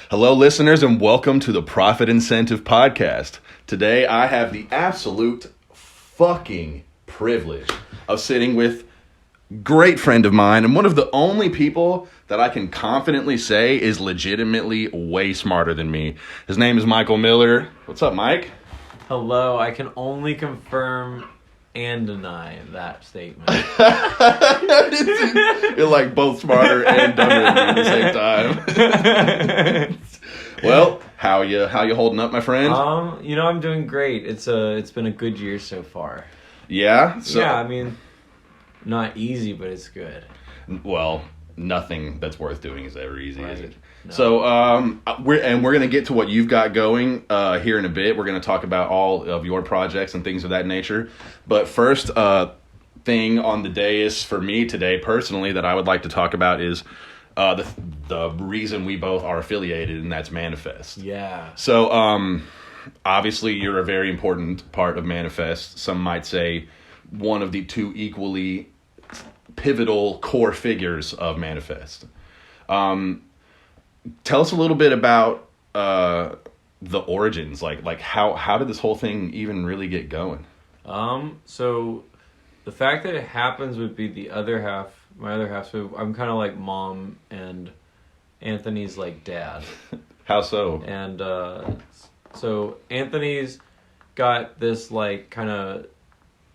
Hello, listeners, and welcome to the Profit Incentive Podcast. Today, I have the absolute fucking privilege of sitting with a great friend of mine and one of the only people that I can confidently say is legitimately way smarter than me. His name is Michael Miller. What's up, Mike? Hello, I can only confirm and deny that statement. You're like both smarter and dumber than me at the same time. Well, how you holding up, my friend? I'm doing great. It's been a good year so far. Yeah? Yeah, I mean, not easy, but it's good. Well, nothing that's worth doing is ever easy, is it? No. So, we're going to get to what you've got going here in a bit. We're going to talk about all of your projects and things of that nature. But first thing on the dais for me today, personally, that I would like to talk about is the reason we both are affiliated, and that's Manifest. Yeah. So, obviously, you're a very important part of Manifest. Some might say one of the two equally pivotal core figures of Manifest. Tell us a little bit about the origins, like how did this whole thing even really get going? So the fact that it happens would be my other half. So I'm kind of like mom and Anthony's like dad. How so? And so Anthony's got this like kind of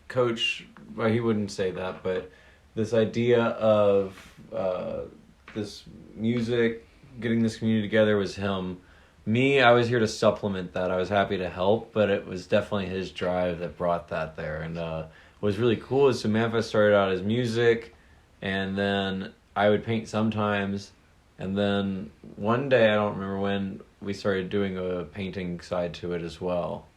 coach. Well, he wouldn't say that, but this idea of this music, getting this community together was him. Me, I was here to supplement that. I was happy to help, but it was definitely his drive that brought that there. And what was really cool is so Manifest started out as music, and then I would paint sometimes, and then one day, I don't remember when, we started doing a painting side to it as well.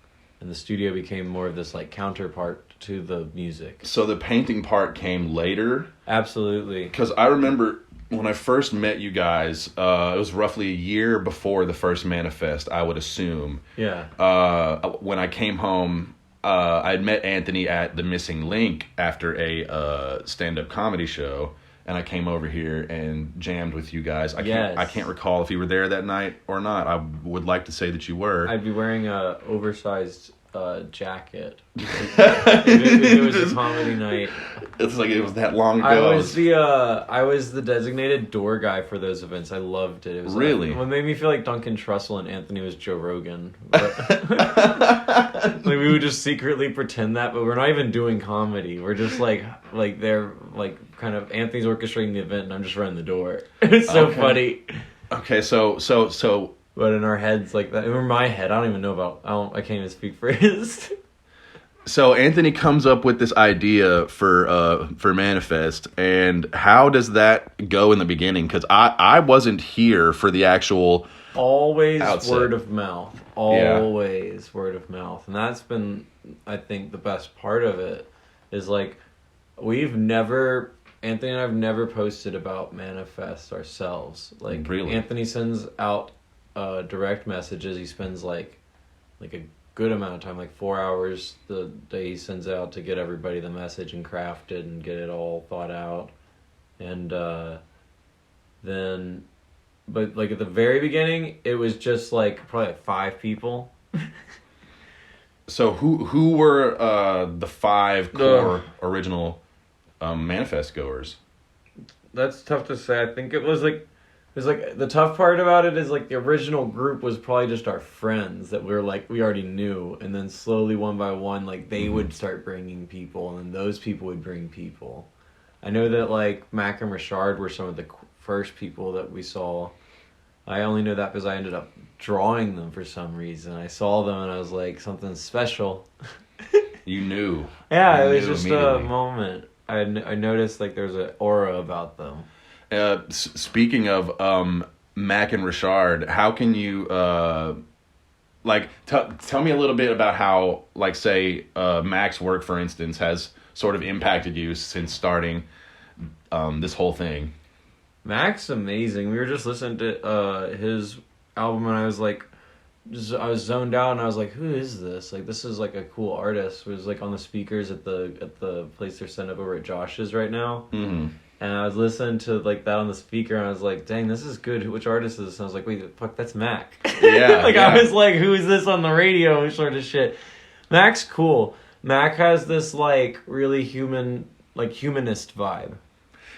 And the studio became more of this like counterpart to the music. So the painting part came later? Absolutely. Because I remember when I first met you guys, it was roughly a year before the first Manifest, I would assume. Yeah. When I came home, I had met Anthony at The Missing Link after a stand-up comedy show, and I came over here and jammed with you guys. I can't recall if you were there that night or not. I would like to say that you were. I'd be wearing a oversized jacket. It was a comedy night. It's like it was that long ago. I was the designated door guy for those events. I loved it. It was really what made me feel like Duncan Trussell and Anthony was Joe Rogan. Like we would just secretly pretend that, but we're not even doing comedy. We're just like they're like kind of Anthony's orchestrating the event and I'm just running the door. It's so funny. Okay, so. But in our heads like that, in my head, I can't even speak for his. So Anthony comes up with this idea for Manifest, and how does that go in the beginning? Because I wasn't here for the actual always outset. Word of mouth, always word of mouth, and that's been, I think, the best part of it is like Anthony and I've never posted about Manifest ourselves. Like really? Anthony sends out direct messages. He spends like a good amount of time, like 4 hours the day he sends out to get everybody the message and craft it and get it all thought out. And then, but like at the very beginning, it was just like probably like 5 people. So who were the 5 core original Manifest goers? That's tough to say. I think it was like the tough part about it is like the original group was probably just our friends that we already knew, and then slowly one by one like they would start bringing people, and then those people would bring people. I know that like Mac and Richard were some of the first people that we saw. I only know that because I ended up drawing them for some reason. I saw them and I was like, something special. You knew. Yeah, it was just a moment. I noticed like there's an aura about them. Speaking of Mac and Richard, how can you tell me a little bit about how, like, say Mac's work, for instance, has sort of impacted you since starting this whole thing? Mac's amazing. We were just listening to his album and I was like, I was zoned out and I was like, who is this? Like, this is like a cool artist. It was like on the speakers at the place they're setting up over at Josh's right now. Mm-hmm. And I was listening to like that on the speaker, and I was like, "Dang, this is good. Which artist is this?" And I was like, "Wait, fuck, that's Mac." Yeah, like yeah. I was like, "Who is this on the radio?" Sort of shit. Mac's cool. Mac has this like really humanist vibe.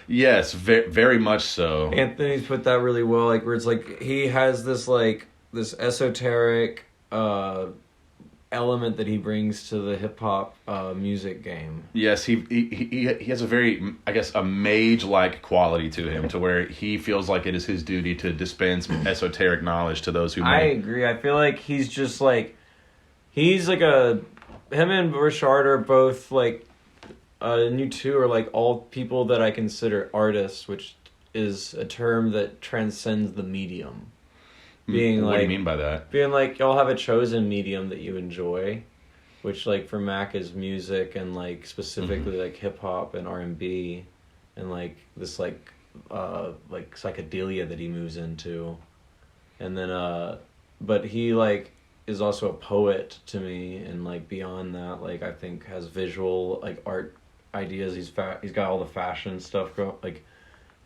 Yes, very much so. Anthony's put that really well. Like where it's like he has this esoteric element that he brings to the hip hop music game. Yes, he has a very, I guess, a mage-like quality to him, to where he feels like it is his duty to dispense esoteric knowledge to those who I may. agree. I feel like he's just like him and Richard are both like and you two are like all people that I consider artists, which is a term that transcends the medium. Being what like, do you mean by that? Being like, y'all have a chosen medium that you enjoy, which like for Mac is music and like specifically like hip hop and R&B, and like this like psychedelia that he moves into, and then but he like is also a poet to me, and like beyond that, like I think has visual like art ideas. He's got all the fashion stuff like.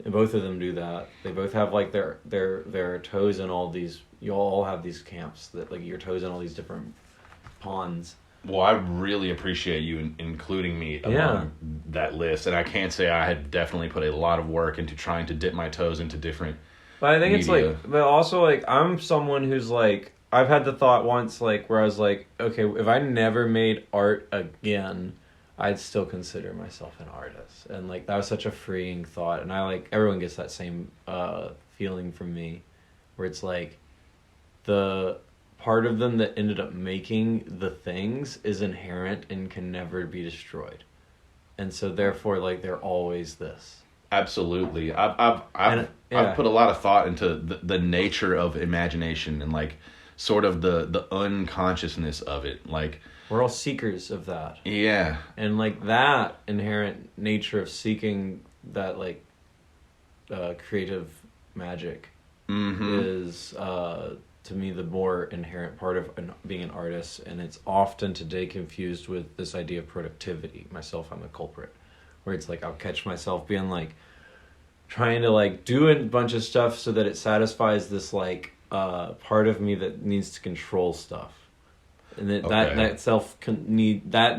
Both of them do that. They both have like their toes in all these. You all have these camps that like your toes in all these different ponds. Well, I really appreciate you including me among that list, and I can't say I had definitely put a lot of work into trying to dip my toes into different. But I think media. it's like, but also like I'm someone who's like I've had the thought once like where I was like, okay, if I never made art again, I'd still consider myself an artist. And like that was such a freeing thought, and I like everyone gets that same feeling from me, where it's like the part of them that ended up making the things is inherent and can never be destroyed, and so therefore like they're always this. Absolutely, I've put a lot of thought into the nature of imagination and like sort of the unconsciousness of it, like. We're all seekers of that. Yeah. And like that inherent nature of seeking that like creative magic is to me the more inherent part of being an artist, and it's often today confused with this idea of productivity. Myself, I'm a culprit, where it's like I'll catch myself being like trying to like do a bunch of stuff so that it satisfies this like part of me that needs to control stuff. And that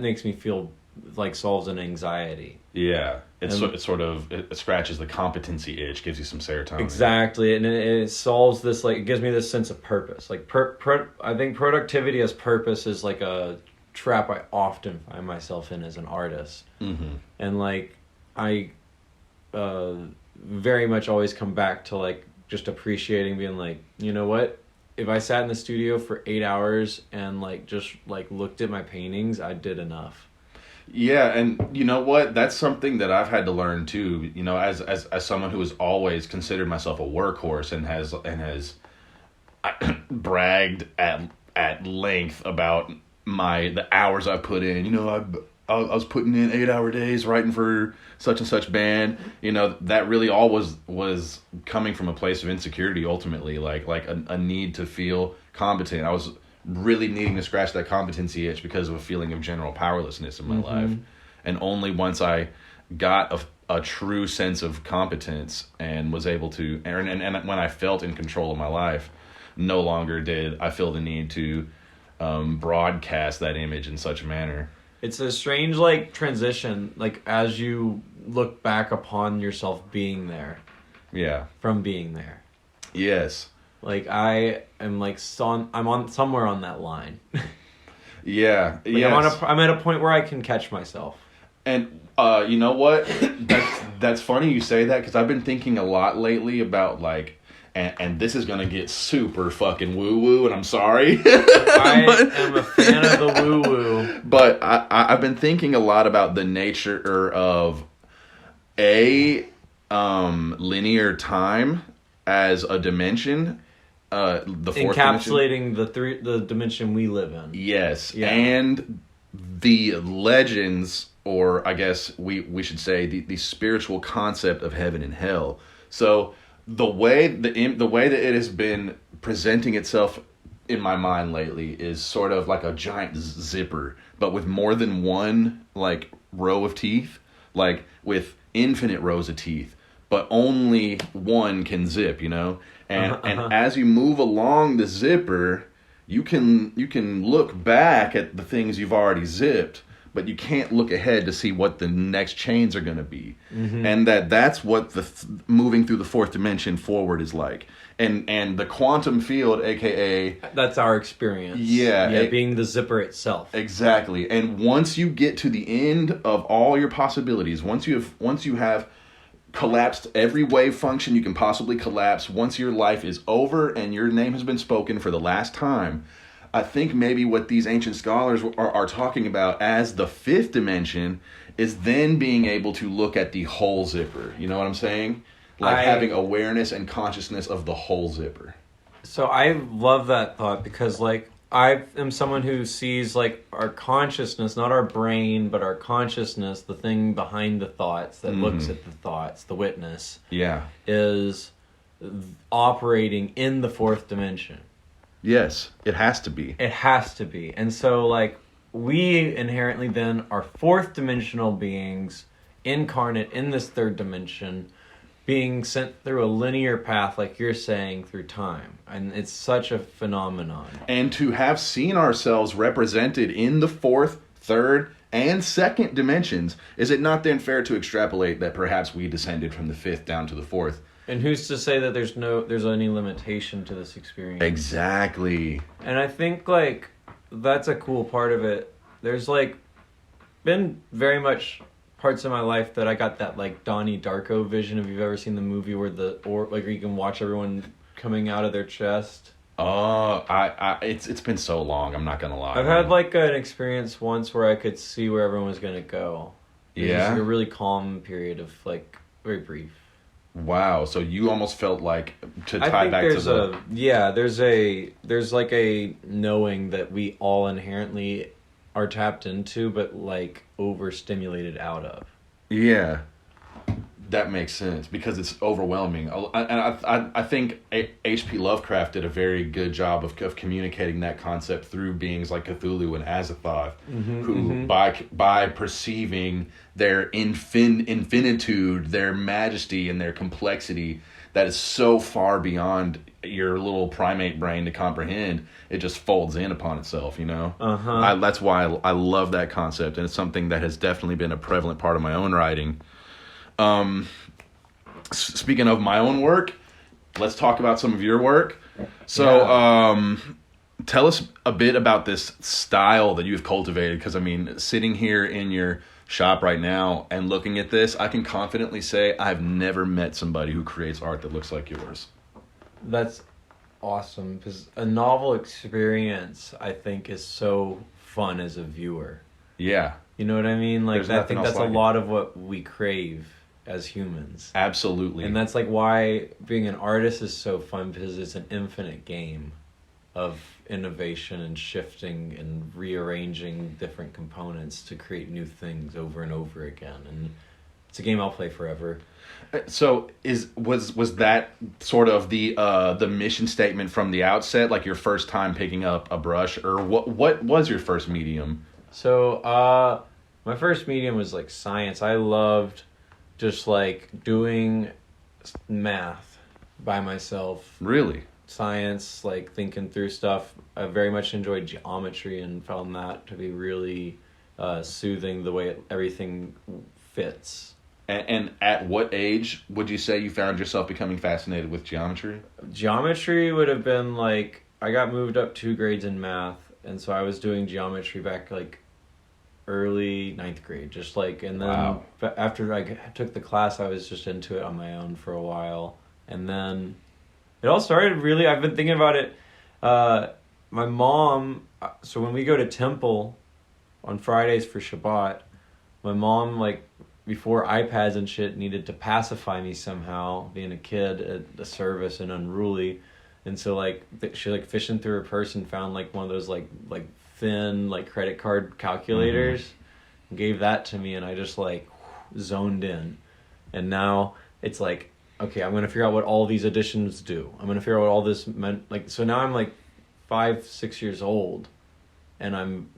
makes me feel like solves an anxiety. Yeah, it scratches the competency itch, gives you some serotonin. Exactly, and it solves this like it gives me this sense of purpose. Like I think productivity as purpose is like a trap I often find myself in as an artist. Mm-hmm. And like I very much always come back to like just appreciating being like, you know what? If I sat in the studio for 8 hours and like just like looked at my paintings, I did enough. Yeah, and you know what? That's something that I've had to learn too. You know, as someone who has always considered myself a workhorse and has bragged at length about the hours I put in. You know, I was putting in 8-hour days writing for such and such band. You know, that really all was coming from a place of insecurity ultimately, like a need to feel competent. I was really needing to scratch that competency itch because of a feeling of general powerlessness in my life. And only once I got a true sense of competence and was able to, and when I felt in control of my life, no longer did I feel the need to broadcast that image in such a manner. It's a strange like transition, like as you look back upon yourself being there. Yeah. From being there. Yes. Like I am like I'm on somewhere on that line. Yeah. Like yes. I'm at a point where I can catch myself. And you know what? That's funny you say that, because I've been thinking a lot lately about like, and this is gonna get super fucking woo woo, and I'm sorry. I am a fan of the woo woo. But I've been thinking a lot about the nature of linear time as a dimension. The fourth encapsulating dimension. the dimension we live in. Yes, yeah. And the legends, or I guess we should say the spiritual concept of heaven and hell. So the way that it has been presenting itself in my mind lately is sort of like a giant zipper, but with more than one like row of teeth, like with infinite rows of teeth, but only one can zip, you know? And as you move along the zipper, you can look back at the things you've already zipped, but you can't look ahead to see what the next chains are going to be. Mm-hmm. And that's what moving through the fourth dimension forward is like. And the quantum field, aka... That's our experience. Yeah. Being the zipper itself. Exactly. And once you get to the end of all your possibilities, once you have collapsed every wave function you can possibly collapse, once your life is over and your name has been spoken for the last time, I think maybe what these ancient scholars are talking about as the fifth dimension is then being able to look at the whole zipper. You know what I'm saying? Like having awareness and consciousness of the whole zipper. So I love that thought because, like, I am someone who sees, like, our consciousness, not our brain, but our consciousness, the thing behind the thoughts that looks at the thoughts, the witness, is operating in the fourth dimension. Yes, it has to be. It has to be. And so, like, we inherently then are fourth dimensional beings incarnate in this third dimension, being sent through a linear path, like you're saying, through time. And it's such a phenomenon. And to have seen ourselves represented in the fourth, third, and second dimensions, is it not then fair to extrapolate that perhaps we descended from the fifth down to the fourth? And who's to say that there's any limitation to this experience? Exactly. And I think, like, that's a cool part of it. There's, like, been very much parts of my life that I got that, like, Donnie Darko vision. If you've ever seen the movie where you can watch everyone coming out of their chest. Oh, it's been so long. I'm not gonna lie. I've had, like, an experience once where I could see where everyone was gonna go. It was like a really calm period of, like, very brief. Wow, so you almost felt like there's like a knowing that we all inherently are tapped into, but, like, overstimulated out of. Yeah, that makes sense because it's overwhelming. And I think H.P. Lovecraft did a very good job of communicating that concept through beings like Cthulhu and Azathoth, who by perceiving their infinitude, their majesty, and their complexity that is so far beyond your little primate brain to comprehend, it just folds in upon itself, you know? That's why I love that concept, and it's something that has definitely been a prevalent part of my own writing. Speaking of my own work, let's talk about some of your work. So, tell us a bit about this style that you've cultivated, because, I mean, sitting here in your shop right now and looking at this, I can confidently say I've never met somebody who creates art that looks like yours. That's awesome, because a novel experience, I think, is so fun as a viewer. Yeah. You know what I mean? Like, I think that's a lot of what we crave as humans. Absolutely. And that's, like, why being an artist is so fun, because it's an infinite game of innovation and shifting and rearranging different components to create new things over and over again. And it's a game I'll play forever. So was that sort of the mission statement from the outset, like your first time picking up a brush, or what was your first medium? So my first medium was, like, science. I loved just, like, doing math by myself. Really? Science, like, thinking through stuff. I very much enjoyed geometry and found that to be really soothing, the way everything fits. And at what age would you say you found yourself becoming fascinated with geometry? Geometry would have been, like, I got moved up 2 grades in math, and so I was doing geometry back, like, early 9th grade, just, like, and then after I took the class, I was just into it on my own for a while, and then it all started really, I've been thinking about it, my mom, so when we go to temple on Fridays for Shabbat, my mom, like, before iPads and shit, needed to pacify me somehow, being a kid at the service and unruly, and so, like, she, like, fishing through her purse and found, like, one of those, like thin, like, credit card calculators, gave that to me, and I just, like, zoned in, and now it's like, okay, I'm gonna figure out what all these additions do. I'm gonna figure out what all this meant. Like, so now I'm, like, 5-6 years old, and I'm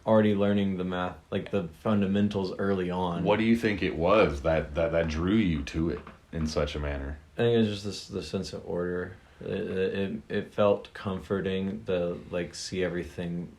already learning the math, like the fundamentals early on. What do you think it was that drew you to it in such a manner? I think it was just the sense of order. It felt comforting to like see everything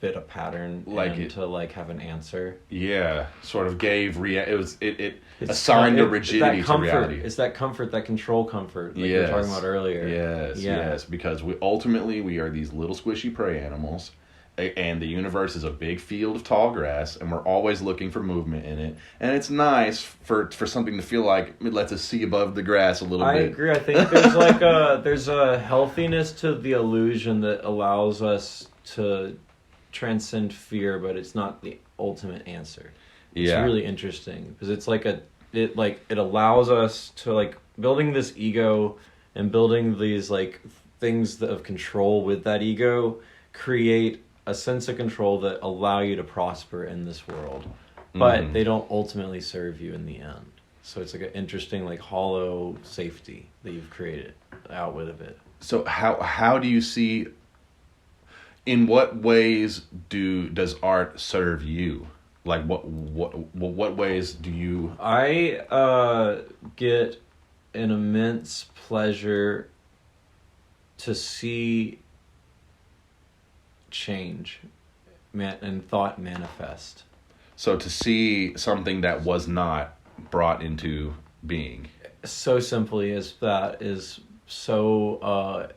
fit a pattern, like and to like have an answer. Yeah, sort of gave it assigned a rigidity to reality. It's that comfort, that control comfort, like we were talking about earlier. Yes, because we are these little squishy prey animals, and the universe is a big field of tall grass, and we're always looking for movement in it. And it's nice for something to feel like it lets us see above the grass a little bit. I agree. I think there's a healthiness to the illusion that allows us to transcend fear, but it's not the ultimate answer. It's really interesting because it's like it allows us to like building this ego and building these like things of control with that ego create a sense of control that allow you to prosper in this world, but they don't ultimately serve you in the end. So it's like an interesting like hollow safety that you've created out with it. So how do you see? In what ways does art serve you? Like what ways do you? I get an immense pleasure to see change and thought manifest. So to see something that was not brought into being. So simply as that is so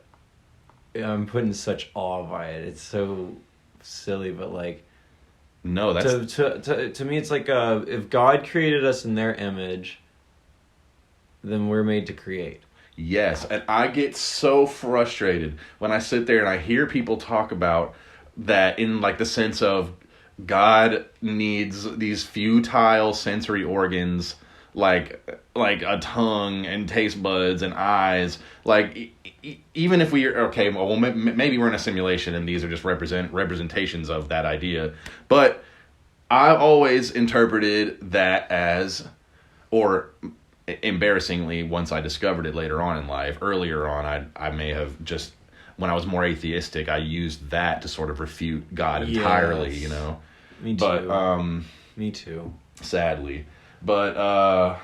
I'm put in such awe by it. It's so silly, but like, no, that's to me. It's like if God created us in their image, then we're made to create. Yes, and I get so frustrated when I sit there and I hear people talk about that in like the sense of God needs these futile sensory organs like a tongue and taste buds and eyes, like. Even if we are okay, well, maybe we're in a simulation and these are just representations of that idea. But I always interpreted that as, or embarrassingly, once I discovered it later on in life, earlier on, I may have just, when I was more atheistic, I used that to sort of refute God entirely, you know. Me too. But, me too. Sadly. But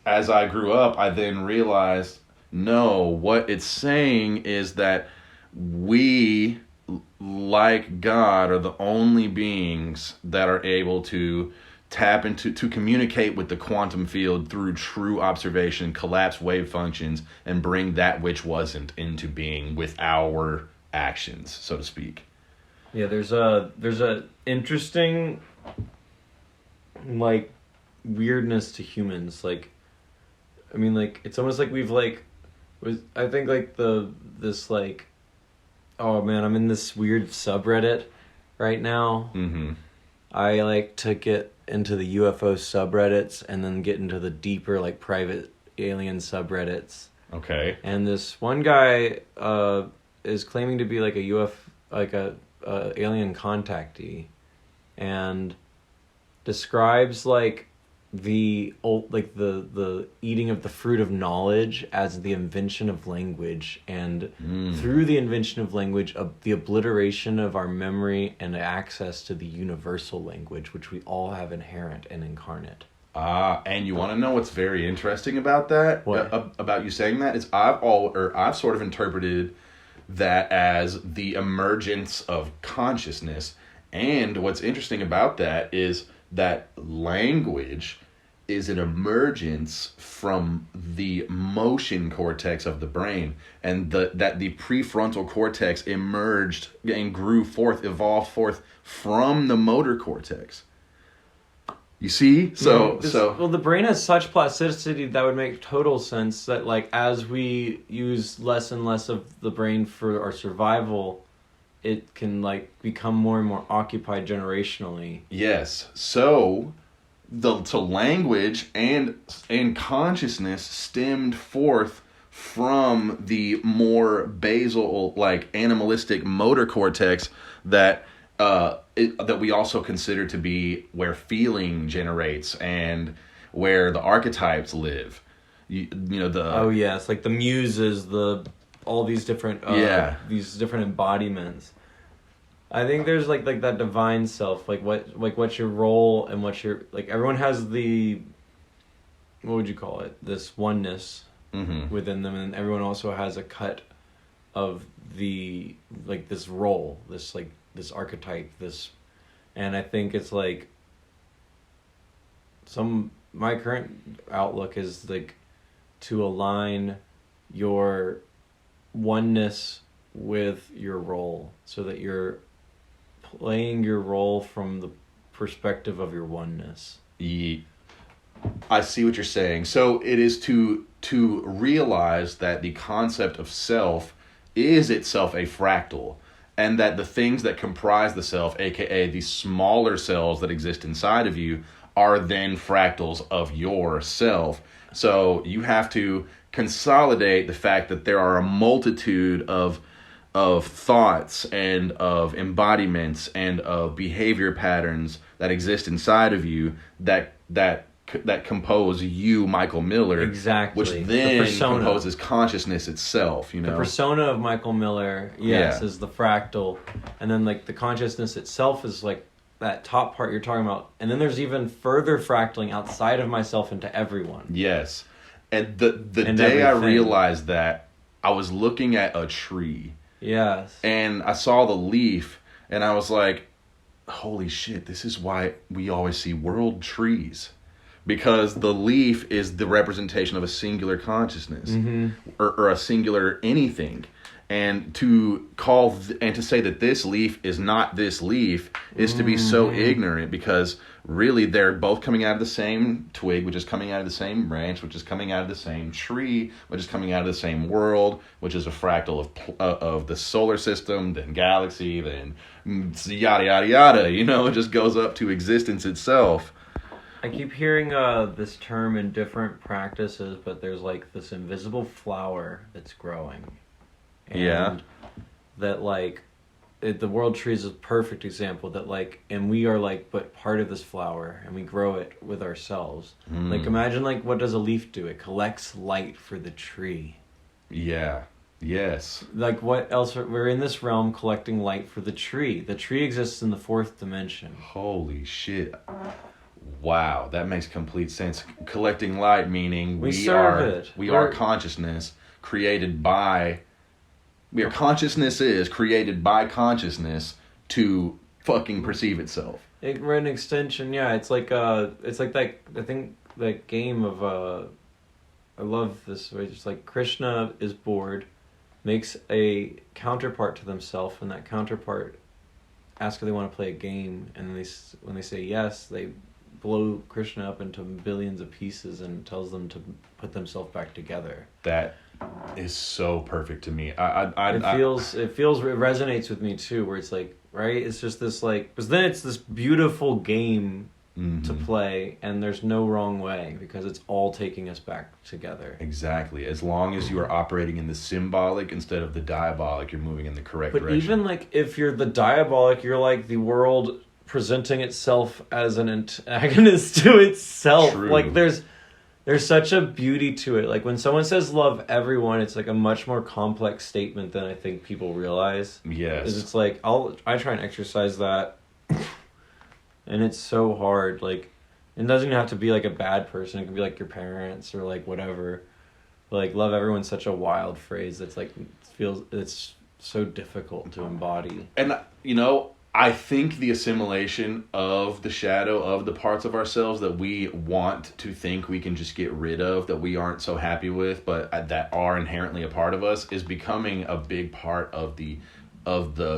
as I grew up, I then realized, no, what it's saying is that we, like God, are the only beings that are able to tap into, to communicate with the quantum field through true observation, collapse wave functions, and bring that which wasn't into being with our actions, so to speak. Yeah, there's a interesting like weirdness to humans. Like, I mean, like it's almost like we've like. I think like this like, oh man, I'm in this weird subreddit right now. Mm-hmm. I like to get into the UFO subreddits and then get into the deeper like private alien subreddits. Okay. And this one guy is claiming to be like a alien contactee, and describes like the eating of the fruit of knowledge as the invention of language, and through the invention of language, the obliteration of our memory and access to the universal language, which we all have inherent and incarnate. And you want to know what's very interesting about that? What? About you saying that is I've sort of interpreted that as the emergence of consciousness, and what's interesting about that is that language is an emergence from the motion cortex of the brain, and that the prefrontal cortex emerged and evolved forth from the motor cortex. You see? So the brain has such plasticity that would make total sense that like as we use less and less of the brain for our survival, it can like become more and more occupied generationally. Yes. So language and consciousness stemmed forth from the more basal, like animalistic motor cortex that that we also consider to be where feeling generates and where the archetypes live. You know the oh yes, like the muses, all these different these different embodiments. I think there's like that divine self, like what's your role and what's your like everyone has the what would you call it? This oneness within them, and everyone also has a cut of the like this role, this like this archetype, this, and I think it's like my current outlook is like to align your oneness with your role so that you're playing your role from the perspective of your oneness. I see what you're saying. So it is to realize that the concept of self is itself a fractal, and that the things that comprise the self, aka the smaller cells that exist inside of you, are then fractals of yourself. So you have to consolidate the fact that there are a multitude of thoughts and of embodiments and of behavior patterns that exist inside of you that compose you, Michael Miller. Exactly. Which then composes consciousness itself, you know. The persona of Michael Miller, is the fractal. And then like the consciousness itself is like that top part you're talking about. And then there's even further fractaling outside of myself into everyone. Yes. And the day I realized that, I was looking at a tree. Yes. And I saw the leaf, and I was like, holy shit, this is why we always see world trees. Because the leaf is the representation of a singular consciousness, or a singular anything. And to and to say that this leaf is not this leaf is to be so ignorant, because really they're both coming out of the same twig, which is coming out of the same branch, which is coming out of the same tree, which is coming out of the same world, which is a fractal of the solar system, then galaxy, then yada, yada, yada. You know, it just goes up to existence itself. I keep hearing this term in different practices, but there's like this invisible flower that's growing. And that like the world tree is a perfect example, that like, and we are like but part of this flower, and we grow it with ourselves. Like imagine like what does a leaf do? It collects light for the tree. Yes. Like what else? We're in this realm collecting light for the tree. The tree exists in the fourth dimension. Holy shit. Wow, that makes complete sense. Collecting light meaning we are consciousness created by consciousness is created by consciousness to fucking perceive itself. We're an extension, it's like that. I think that game of I love this way. It's like Krishna is bored, makes a counterpart to themselves, and that counterpart asks if they want to play a game, and when they say yes, they blow Krishna up into billions of pieces and tells them to put themselves back together. That is so perfect to me. It resonates with me too, where it's like, right, it's just this like, but then it's this beautiful game to play, and there's no wrong way, because it's all taking us back together. Exactly. As long as you are operating in the symbolic instead of the diabolic, you're moving in the correct direction. But even like if you're the diabolic, you're like the world presenting itself as an antagonist to itself. True. Like there's such a beauty to it. Like when someone says love everyone, it's like a much more complex statement than I think people realize. Yes. It's like I try and exercise that, and it's so hard. Like it doesn't even have to be like a bad person. It can be like your parents or like whatever. Like love everyone's such a wild phrase that's like it's so difficult to embody. And you know, I think the assimilation of the shadow of the parts of ourselves that we want to think we can just get rid of, that we aren't so happy with, but that are inherently a part of us, is becoming a big part of the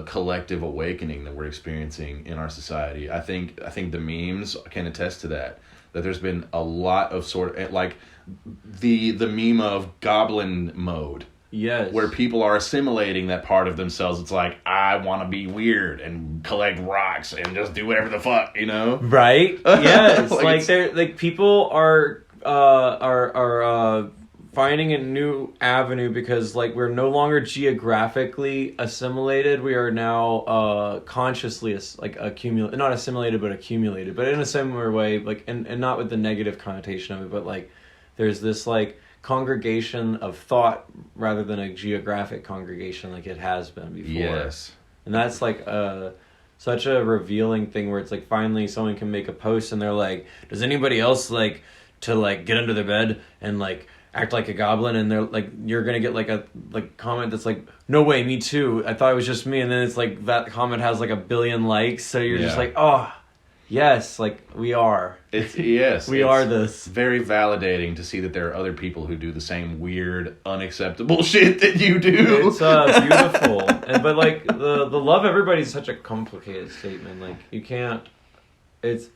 collective awakening that we're experiencing in our society. I think the memes can attest to that there's been a lot of sort of like the meme of goblin mode. Yes. Where people are assimilating that part of themselves. It's like, I want to be weird and collect rocks and just do whatever the fuck, you know? Right? Yes. like they're like people are finding a new avenue, because like we're no longer geographically assimilated. We are now consciously not assimilated but accumulated, but in a similar way, like and not with the negative connotation of it, but like there's this like congregation of thought rather than a geographic congregation like it has been before. Yes. And that's like such a revealing thing where it's like finally someone can make a post and they're like, does anybody else like to like get under their bed and like act like a goblin? And they're like, you're gonna get like a like comment that's like, no way, me too, I thought it was just me. And then it's like that comment has like 1 billion likes, so you're just like, oh yes, like we are. We are this. Very validating to see that there are other people who do the same weird, unacceptable shit that you do. It's beautiful, but like the love everybody is such a complicated statement. Like you can't. It's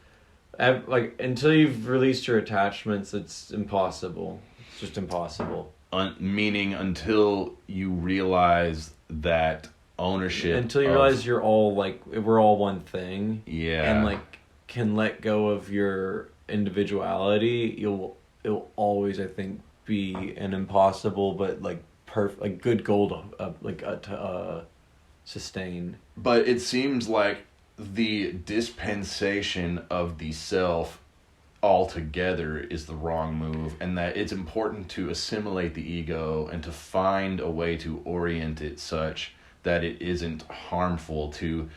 like until you've released your attachments, it's impossible. It's just impossible. Meaning until you realize that ownership. Until you realize you're all like we're all one thing. Yeah. And like can let go of your individuality, it'll always, I think, be an impossible but like like good goal to sustain. But it seems like the dispensation of the self altogether is the wrong move, and that it's important to assimilate the ego and to find a way to orient it such that it isn't harmful to.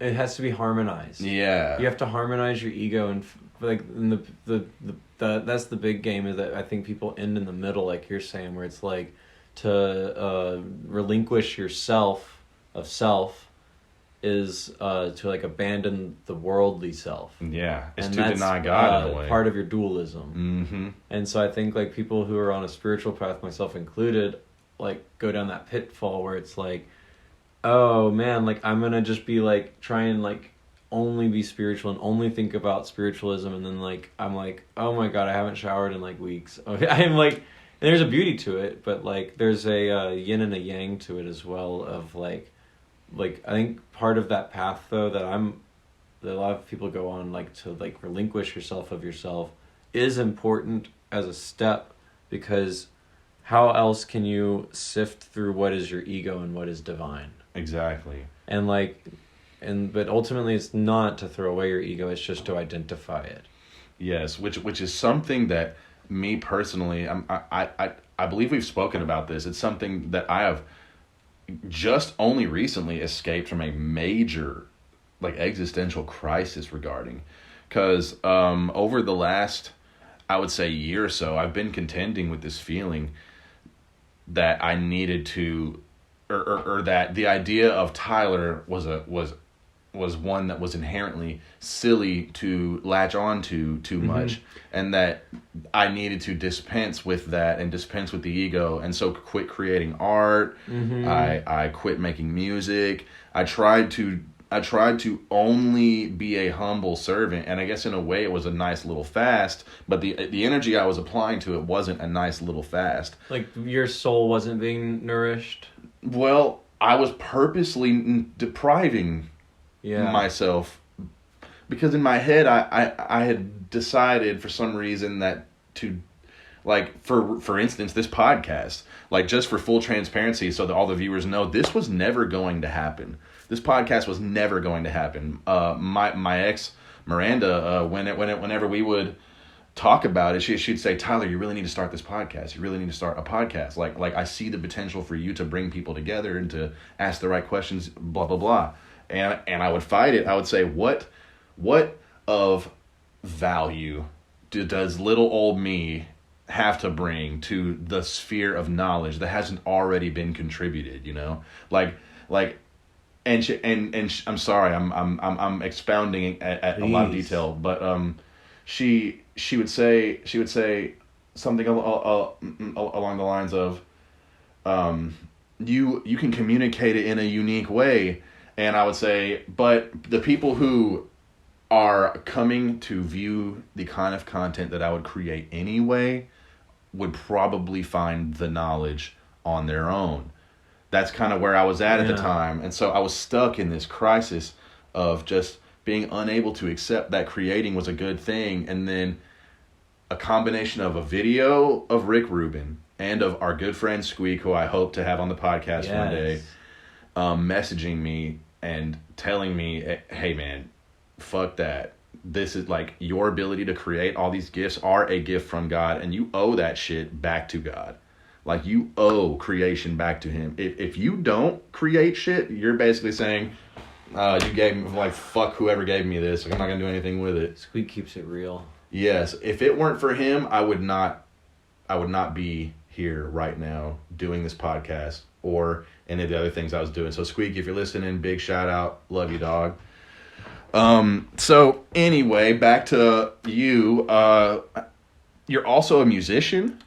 It has to be harmonized. Yeah. You have to harmonize your ego, and like in the that's the big game, is that I think people end in the middle, like you're saying, where it's like to relinquish yourself of self is to like abandon the worldly self. Yeah, it's and to deny God in a way. Part of your dualism. Mm-hmm. And so I think like people who are on a spiritual path, myself included, like go down that pitfall where it's like, oh man, like I'm gonna just be like try and like only be spiritual and only think about spiritualism, and then like I'm like, oh my god, I haven't showered in like weeks. I'm like, there's a beauty to it, but like there's a yin and a yang to it as well, of like I think part of that path though that a lot of people go on, like to like relinquish yourself of yourself, is important as a step, because how else can you sift through what is your ego and what is divine? Exactly. And like, but ultimately it's not to throw away your ego, it's just to identify it. Yes, which is something that me personally, I believe we've spoken about this. It's something that I have just only recently escaped from a major like existential crisis regarding, because over the last, I would say, year or so, I've been contending with this feeling that I needed to, or that the idea of Tyler was one that was inherently silly to latch on to too much, and that I needed to dispense with that and dispense with the ego, and so quit creating art. I quit making music. I tried to only be a humble servant, and I guess in a way it was a nice little fast, but the energy I was applying to it wasn't a nice little fast. Like your soul wasn't being nourished? Well, I was purposely depriving myself, because in my head I had decided for some reason that to, like, for instance, this podcast, like, just for full transparency so that all the viewers know, this was never going to happen. This podcast was never going to happen. My ex Miranda, whenever we would talk about it, she'd say, Tyler, you really need to start this podcast. You really need to start a podcast. Like I see the potential for you to bring people together and to ask the right questions, blah blah blah. And I would fight it. I would say, what of value does little old me have to bring to the sphere of knowledge that hasn't already been contributed? You know, like. And I'm sorry, I'm expounding at a lot of detail, but she would say something along the lines of, you can communicate it in a unique way, and I would say, but the people who are coming to view the kind of content that I would create anyway would probably find the knowledge on their own. That's kind of where I was at the time. And so I was stuck in this crisis of just being unable to accept that creating was a good thing. And then a combination of a video of Rick Rubin and of our good friend Squeak, who I hope to have on the podcast one day, messaging me and telling me, hey man, fuck that. This is like, your ability to create all these gifts are a gift from God, and you owe that shit back to God. Like, you owe creation back to him. If you don't create shit, you're basically saying, you gave me, like, fuck whoever gave me this. Like, I'm not going to do anything with it. Squeak keeps it real. Yes. If it weren't for him, I would not be here right now doing this podcast or any of the other things I was doing. So, Squeak, if you're listening, big shout out. Love you, dog. So, anyway, back to you. You're also a musician.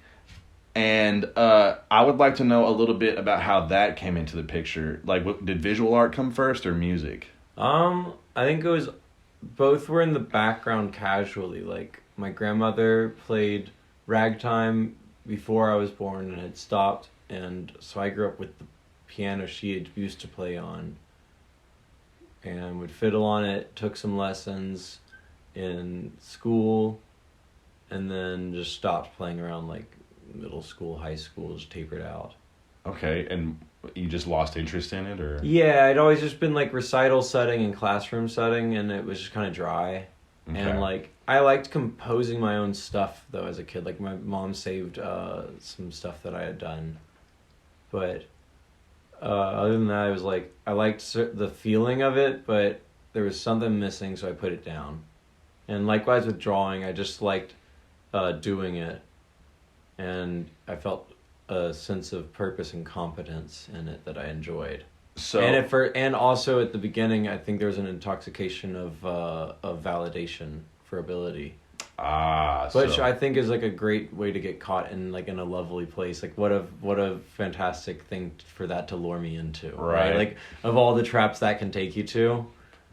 And I would like to know a little bit about how that came into the picture. Like, did visual art come first or music? I think it was both were in the background casually. Like, my grandmother played ragtime before I was born and had stopped, and so I grew up with the piano she had used to play on and would fiddle on it, took some lessons in school, and then just stopped playing around like middle school, high school, just tapered out. Okay, and you just lost interest in it, or? Yeah, I'd always just been like recital setting and classroom setting, and it was just kind of dry. Okay. And like I liked composing my own stuff though as a kid. Like my mom saved some stuff that I had done, but other than that, it was like I liked the feeling of it, but there was something missing, so I put it down. And likewise with drawing, I just liked doing it, and I felt a sense of purpose and competence in it that I enjoyed. So and also at the beginning, I think there was an intoxication of validation for ability. Which I think is like a great way to get caught in like in a lovely place. Like what a fantastic thing for that to lure me into. Right? Like of all the traps that can take you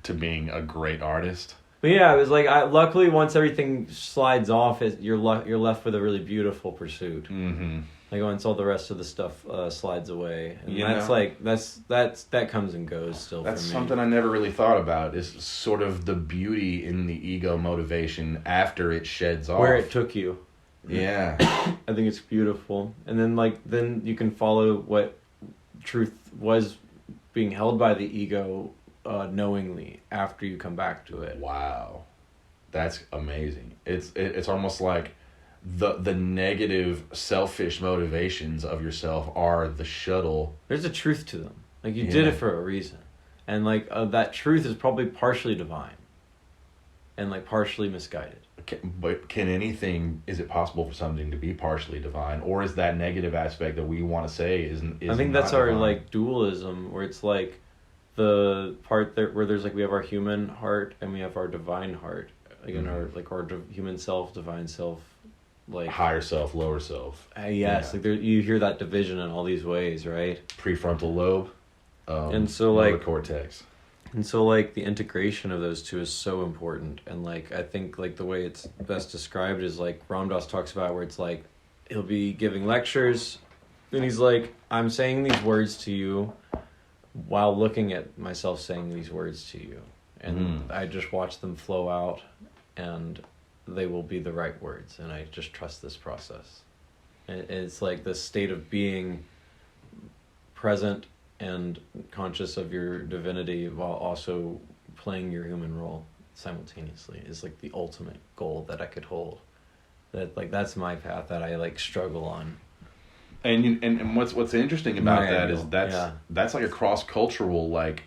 to being a great artist. But yeah, it was like luckily once everything slides off, you're left with a really beautiful pursuit. Mm-hmm. Like once all the rest of the stuff slides away, and that comes and goes still. That's for me. Something I never really thought about is sort of the beauty in the ego motivation after it sheds off. Where it took you. Yeah, I think it's beautiful, and then you can follow what truth was being held by the ego knowingly after you come back to it. Wow, that's amazing. It's almost like the negative selfish motivations of yourself are the shuttle. There's a truth to them. Like you did it for a reason, and like that truth is probably partially divine and like partially misguided. Is it possible for something to be partially divine, or is that negative aspect that we want to say is I think that's our divine? Like dualism, where it's like the part there where there's like we have our human heart and we have our divine heart, like in our human self, divine self, like higher self, lower self. Yes, like you hear that division in all these ways, right? Prefrontal lobe, and so like cortex, and so like the integration of those two is so important. And like I think like the way it's best described is like Ram Dass talks about, where it's like he'll be giving lectures, and he's like, I'm saying these words to you while looking at myself saying these words to you, and I just watch them flow out, and they will be the right words, and I just trust this process. And it's like the state of being present and conscious of your divinity while also playing your human role simultaneously is like the ultimate goal that I could hold. That like that's my path that I like struggle on. And what's interesting about that is that's like a cross-cultural like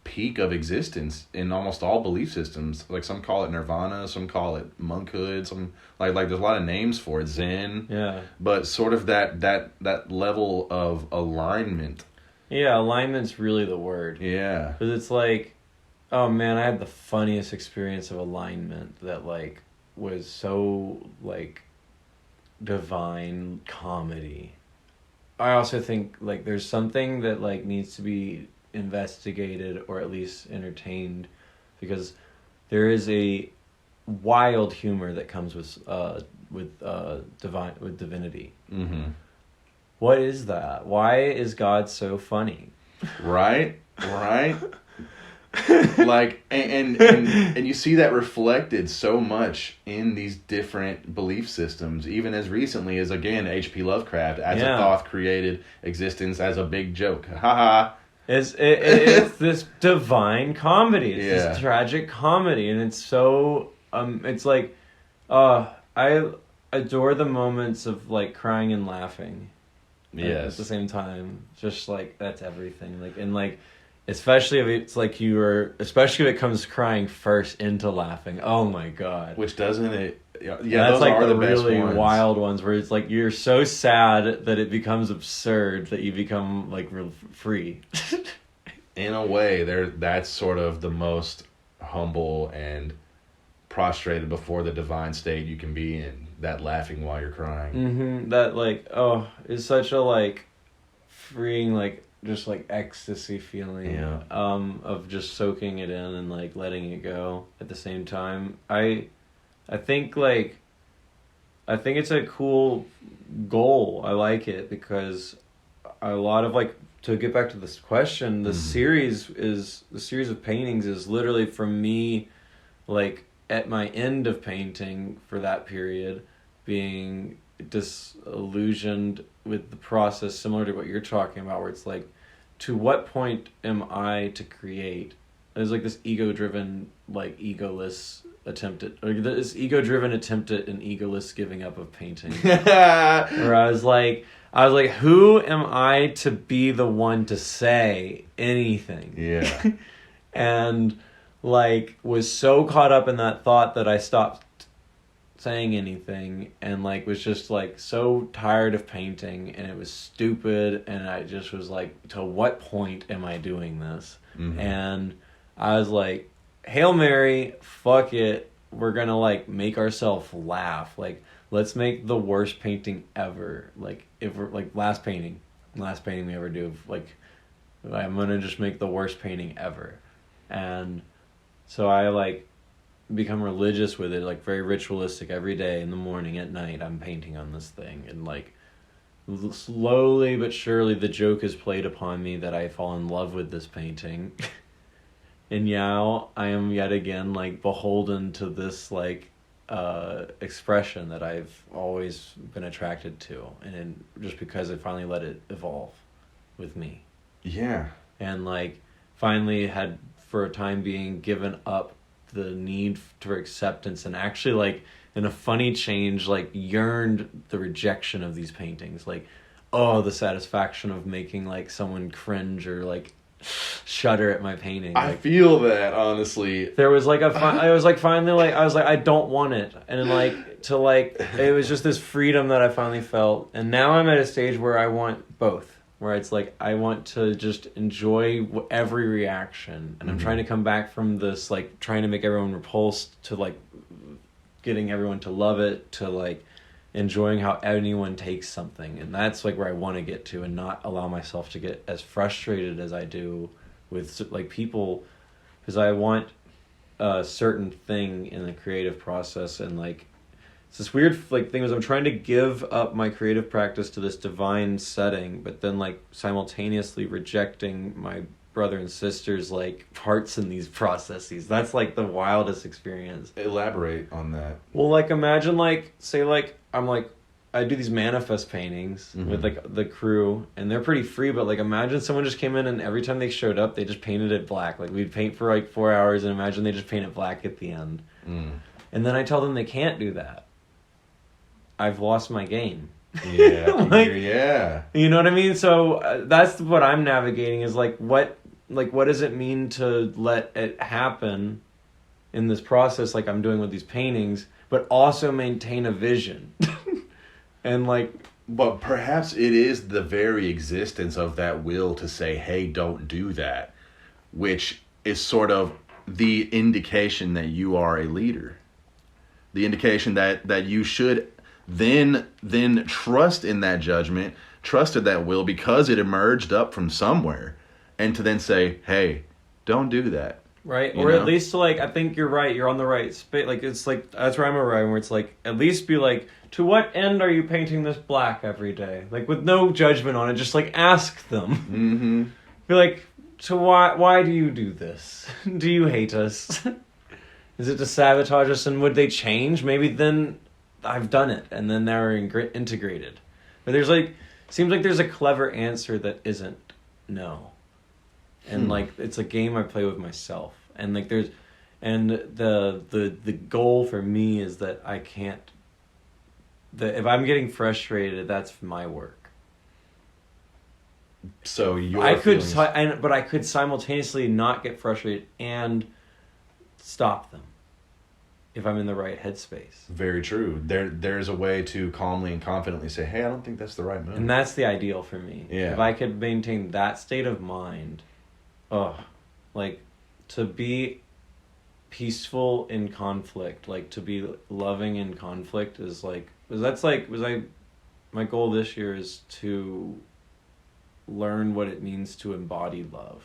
peak of existence in almost all belief systems. Like some call it nirvana, some call it monkhood, some like there's a lot of names for it, Zen. Yeah. But sort of that level of alignment. Yeah, alignment's really the word. Yeah. Because it's like, oh man, I had the funniest experience of alignment that like was so like divine comedy. I also think like there's something that like needs to be investigated or at least entertained, because there is a wild humor that comes with divinity. Mm-hmm. What is that? Why is God so funny? Right. Like and you see that reflected so much in these different belief systems, even as recently as again H.P. Lovecraft as a Thoth created existence as a big joke. Haha. It's this divine comedy. It's this tragic comedy, and it's so it's like I adore the moments of like crying and laughing. Yes. At the same time, just like that's everything. Like and like, especially if it's like especially if it comes crying first into laughing. Oh my god! Which doesn't it? Yeah, that's those like are the best really ones. wild ones where it's like you're so sad that it becomes absurd that you become like real free. In a way, that's sort of the most humble and prostrated before the divine state you can be in. That laughing while you're crying. Mm-hmm. That like is such a like freeing like just like ecstasy feeling. Yeah. Of just soaking it in and like letting it go at the same time. I think it's a cool goal. I like it because a lot of like, to get back to this question, the series of paintings is literally from me like at my end of painting for that period being disillusioned with the process, similar to what you're talking about, where it's like, to what point am I to create? There's like this ego-driven, like egoless attempt at an egoless giving up of painting. Where I was like, who am I to be the one to say anything? Yeah. And like was so caught up in that thought that I stopped saying anything, and like was just like so tired of painting, and it was stupid, and I just was like, to what point am I doing this? Mm-hmm. And I was like, Hail Mary, fuck it, we're gonna like make ourselves laugh, like let's make the worst painting ever. Like if we're like last painting we ever do, like I'm gonna just make the worst painting ever. And so I like become religious with it, like very ritualistic. Every day, in the morning, at night, I'm painting on this thing, and like slowly but surely the joke is played upon me that I fall in love with this painting. And now I am yet again like beholden to this like expression that I've always been attracted to, and just because I finally let it evolve with me. Yeah. And like finally had, for a time being, given up the need for acceptance, and actually like in a funny change like yearned the rejection of these paintings. Like, oh, the satisfaction of making like someone cringe or like shudder at my painting. I like, feel that, honestly. there was like I was like finally like I was like, I don't want it, and then like to like it was just this freedom that I finally felt. And now I'm at a stage where I want both, where it's like I want to just enjoy every reaction, and I'm trying to come back from this like trying to make everyone repulsed to like getting everyone to love it, to like enjoying how anyone takes something. And that's like where I want to get to, and not allow myself to get as frustrated as I do with like people, because I want a certain thing in the creative process. And like it's this weird like thing is I'm trying to give up my creative practice to this divine setting, but then like simultaneously rejecting my brother and sister's like parts in these processes. That's like the wildest experience. Elaborate on that. Well, like imagine like, say like I'm like, I do these manifest paintings with like the crew, and they're pretty free, but like imagine someone just came in and every time they showed up they just painted it black. Like we'd paint for like 4 hours, and imagine they just paint it black at the end. And then I tell them they can't do that. I've lost my game. Yeah. Like, yeah. You know what I mean? So that's what I'm navigating, is like what does it mean to let it happen in this process, like I'm doing with these paintings, but also maintain a vision. And like, but perhaps it is the very existence of that will to say, hey, don't do that, which is sort of the indication that you are a leader. The indication that you should then trust in that judgment, trust in that will, because it emerged up from somewhere, and to then say, hey, don't do that. Right, You or know? at least to like, I think you're right, you're on the right space. Like it's like, that's where I'm arriving, where it's like, at least be like, to what end are you painting this black every day? Like with no judgment on it, just like ask them. Be like, so why do you do this? Do you hate us? Is it to sabotage us? And would they change? Maybe then I've done it, and then they're integrated. But there's like, seems like there's a clever answer that isn't no. And like it's a game I play with myself, and like there's, and the goal for me is that I can't if I'm getting frustrated, that's my work. So I could, but I could simultaneously not get frustrated and stop them if I'm in the right headspace. Very true. There's a way to calmly and confidently say, "Hey, I don't think that's the right move." And that's the ideal for me. Yeah. If I could maintain that state of mind, like to be peaceful in conflict, like to be loving in conflict is like, my goal this year is to learn what it means to embody love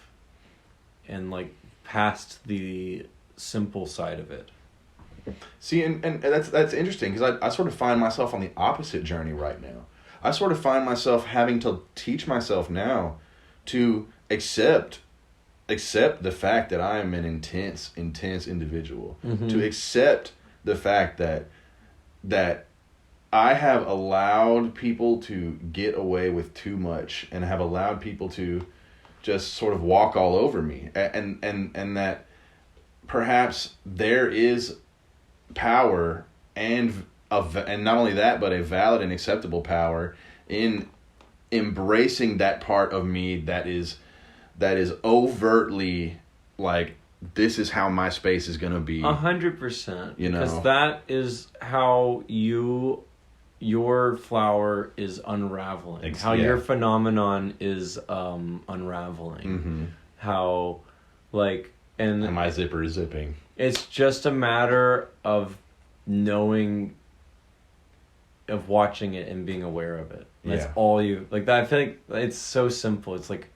and like past the simple side of it. See, and that's interesting because I sort of find myself on the opposite journey right now. I sort of find myself having to teach myself now to accept the fact that I am an intense individual. Mm-hmm. To accept the fact that I have allowed people to get away with too much and have allowed people to just sort of walk all over me, and that perhaps there is power and not only that, but a valid and acceptable power in embracing that part of me that is overtly like, this is how my space is going to be. 100%. You know, because that is how your flower is unraveling. How your phenomenon is unraveling. Mm-hmm. How, like, and my zipper is zipping. It's just a matter of knowing, of watching it and being aware of it. That's all you, like, that. I feel like it's so simple. It's like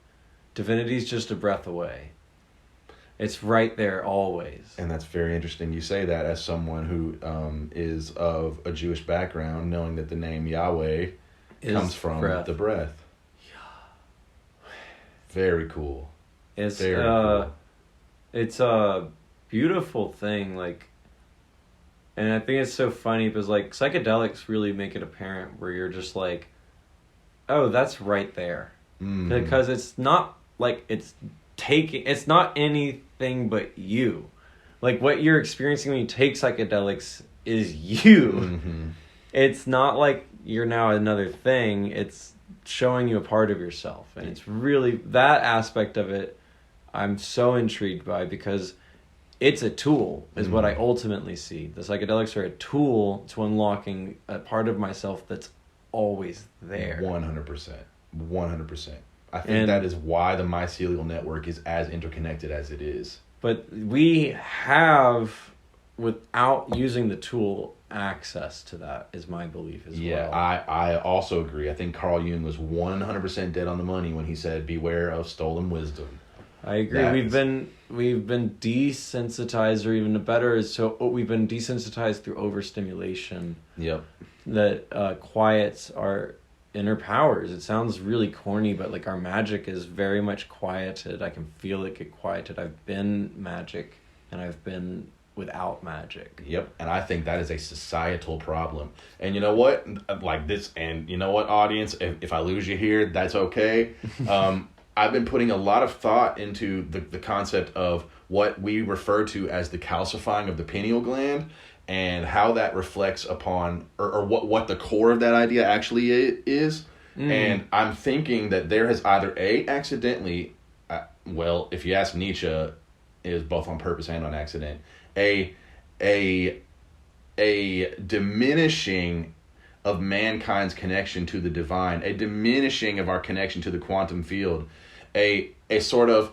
divinity's just a breath away. It's right there always. And that's very interesting. You say that as someone who is of a Jewish background, knowing that the name Yahweh comes from the breath. Yeah. Very cool. It's cool. It's a beautiful thing, like, and I think it's so funny because, like, psychedelics really make it apparent where you're just like, oh, that's right there. Mm. Because it's not like it's not anything but you. Like, what you're experiencing when you take psychedelics is you. Mm-hmm. It's not like you're now another thing. It's showing you a part of yourself. And it's really, that aspect of it I'm so intrigued by, because it's a tool, is what I ultimately see. The psychedelics are a tool to unlocking a part of myself that's always there. 100%. 100%. I think that is why the mycelial network is as interconnected as it is. But we have, without using the tool, access to that, is my belief as well. Yeah, I also agree. I think Carl Jung was 100% dead on the money when he said, beware of stolen wisdom. I agree. We've been desensitized, or even better is we've been desensitized through overstimulation. Yep. That quiets our inner powers. It sounds really corny, but like, our magic is very much quieted. I can feel it get quieted. I've been magic, and I've been without magic. Yep. And I think that is a societal problem. And you know what? Like this, and you know what, audience? If I lose you here, that's okay. I've been putting a lot of thought into the concept of what we refer to as the calcifying of the pineal gland, and how that reflects upon, or what the core of that idea actually is. And I'm thinking that there has either accidentally, well, if you ask Nietzsche, it is both on purpose and on accident, a diminishing of mankind's connection to the divine, a diminishing of our connection to the quantum field, a sort of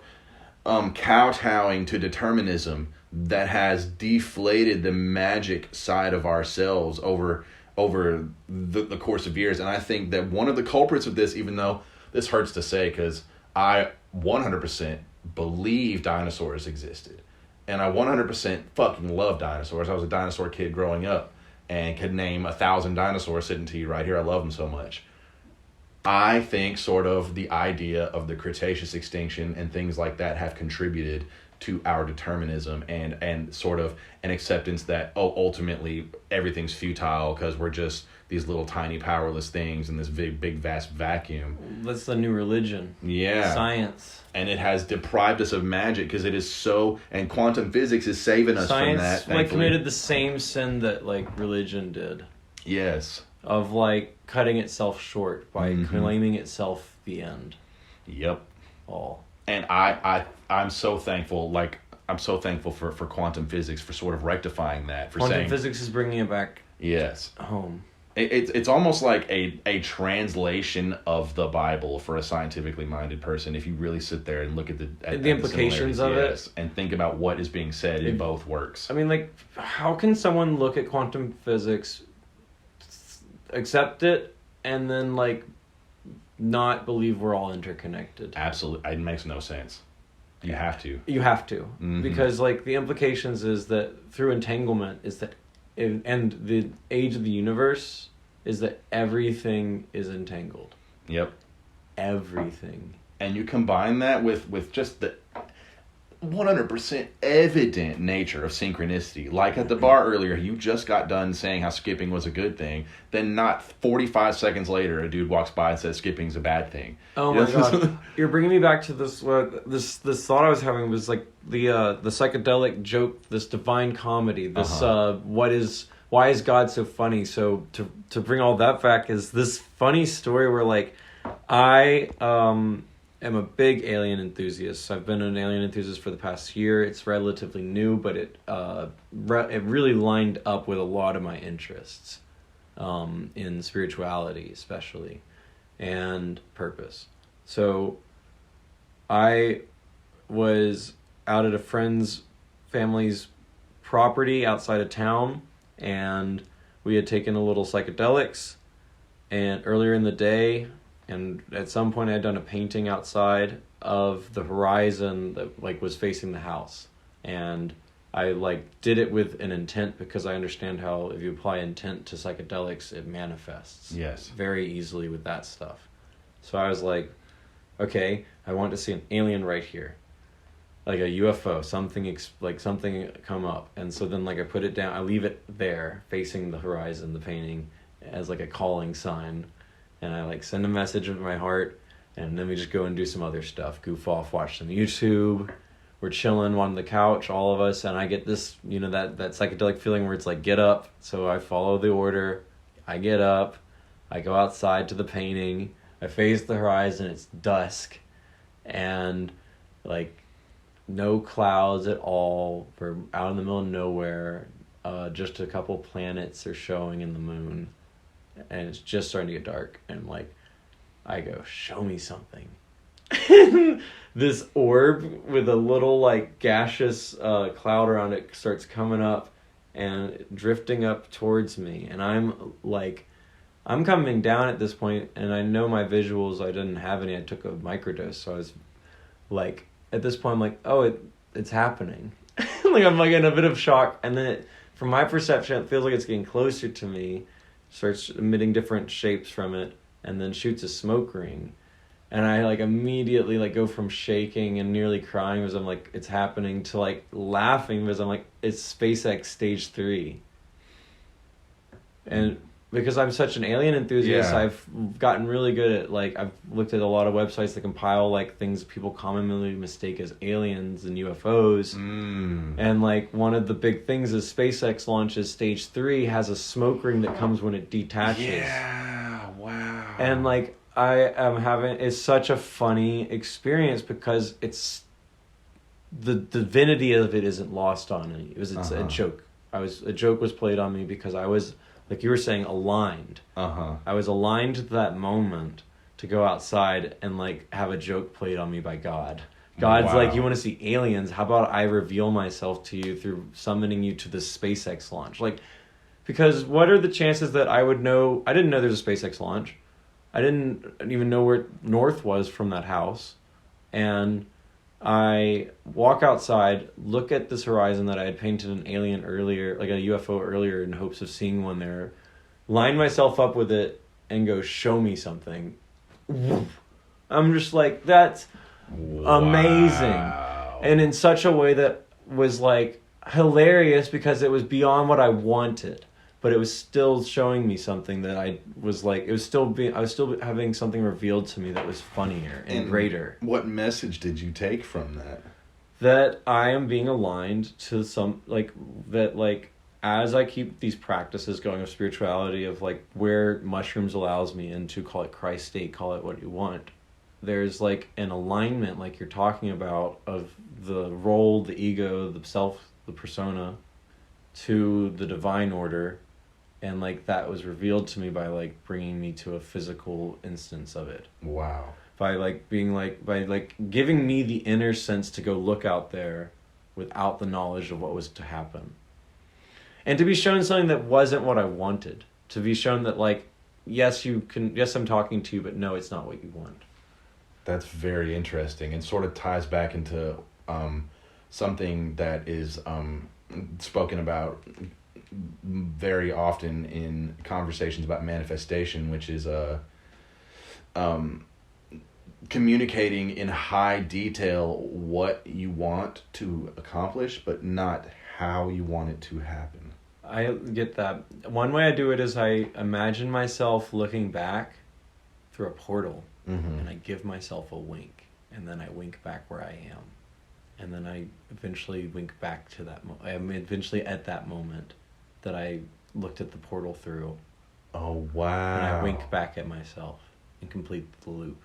kowtowing to determinism that has deflated the magic side of ourselves over the course of years. And I think that one of the culprits of this, even though this hurts to say, because I 100% believe dinosaurs existed, and I 100% fucking love dinosaurs. I was a dinosaur kid growing up and could name 1,000 dinosaurs sitting to you right here. I love them so much. I think sort of the idea of the Cretaceous extinction and things like that have contributed to our determinism and sort of an acceptance that, ultimately everything's futile because we're just these little tiny powerless things in this big vast vacuum. That's the new religion. Yeah. Science. And it has deprived us of magic because it is so, and quantum physics is saving us from that. Science committed the same sin that religion did. Yes. of like cutting itself short by claiming itself the end. Yep. All. And I'm so thankful. Like, I'm so thankful for quantum physics for sort of rectifying that. For Quantum saying, physics is bringing it back. Yes. Home. It's almost like a translation of the Bible for a scientifically minded person if you really sit there and look at the implications of it and think about what is being said in both works. I mean, like, how can someone look at quantum physics, accept it, and then like not believe we're all interconnected? Absolutely, it makes no sense. You have to. You have to, because like the implications is that through entanglement is that. And the age of the universe is that everything is entangled. Yep. Everything. And you combine that with just the 100% evident nature of synchronicity. Like at the bar earlier, you just got done saying how skipping was a good thing. Then not 45 seconds later, a dude walks by and says skipping's a bad thing. Oh my God. You're bringing me back to this this thought I was having was like the psychedelic joke, this divine comedy, this why is God so funny? So to bring all that back is this funny story where like I am a big alien enthusiast. I've been an alien enthusiast for the past year. It's relatively new, but it really lined up with a lot of my interests in spirituality especially and purpose. So I was out at a friend's family's property outside of town, and we had taken a little psychedelics and earlier in the day, and at some point I had done a painting outside of the horizon that like was facing the house, and I like did it with an intent because I understand how if you apply intent to psychedelics it manifests very easily with that stuff. So I was like, okay, I want to see an alien right here, like a UFO, something something come up. And so then like I put it down, I leave it there facing the horizon, the painting, as like a calling sign, and I like send a message of my heart, and then we just go and do some other stuff, goof off, watch some YouTube. We're chilling on the couch, all of us, and I get this, that psychedelic feeling where it's like, get up. So I follow the order. I get up. I go outside to the painting. I face the horizon. It's dusk. And, like, no clouds at all. We're out in the middle of nowhere. Just a couple planets are showing in the moon. And it's just starting to get dark. And, like, I go, show me something. This orb with a little like gaseous cloud around it starts coming up and drifting up towards me, and I'm coming down at this point, and I know my visuals, I didn't have any, I took a microdose, so I was like, at this point I'm like, oh, it's happening. Like I'm like in a bit of shock, and then from my perception it feels like it's getting closer to me, starts emitting different shapes from it, and then shoots a smoke ring. And I like immediately like go from shaking and nearly crying because I'm like, it's happening, to like laughing because I'm like, it's SpaceX stage 3. And because I'm such an alien enthusiast, I've gotten really good at like, I've looked at a lot of websites that compile like things people commonly mistake as aliens and UFOs. And like one of the big things is SpaceX launches stage 3 has a smoke ring that comes when it detaches. Yeah, wow. And like, it's such a funny experience because it's the divinity of it isn't lost on me. It's a joke. A joke was played on me because I was, like you were saying, aligned. I was aligned to that moment to go outside and like have a joke played on me by God. God's like, you want to see aliens? How about I reveal myself to you through summoning you to this SpaceX launch? Like, because what are the chances that I would know? I didn't know there's a SpaceX launch. I didn't even know where north was from that house. And I walk outside, look at this horizon that I had painted an alien earlier, like a UFO earlier, in hopes of seeing one there, line myself up with it, and go, show me something. I'm just like, that's amazing. And in such a way that was like hilarious because it was beyond what I wanted. But it was still showing me something that I was like, I was still having something revealed to me that was funnier and greater. What message did you take from that? That I am being aligned to some, like, that, like, as I keep these practices going of spirituality, of like where mushrooms allows me into, call it Christ state, call it what you want, there's like an alignment, like you're talking about, of the role, the ego, the self, the persona, to the divine order. And like that was revealed to me by like bringing me to a physical instance of it. Wow. By like being like, by like giving me the inner sense to go look out there without the knowledge of what was to happen. And to be shown something that wasn't what I wanted. To be shown that like, yes, I'm talking to you, but no, it's not what you want. That's very interesting, and sort of ties back into something that is spoken about very often in conversations about manifestation, which is communicating in high detail what you want to accomplish, but not how you want it to happen. I get that. One way I do it is I imagine myself looking back through a portal, and I give myself a wink, and then I wink back where I am. And then I eventually wink back to that moment. I'm eventually at that moment that I looked at the portal through. Oh, wow. And I wink back at myself and complete the loop.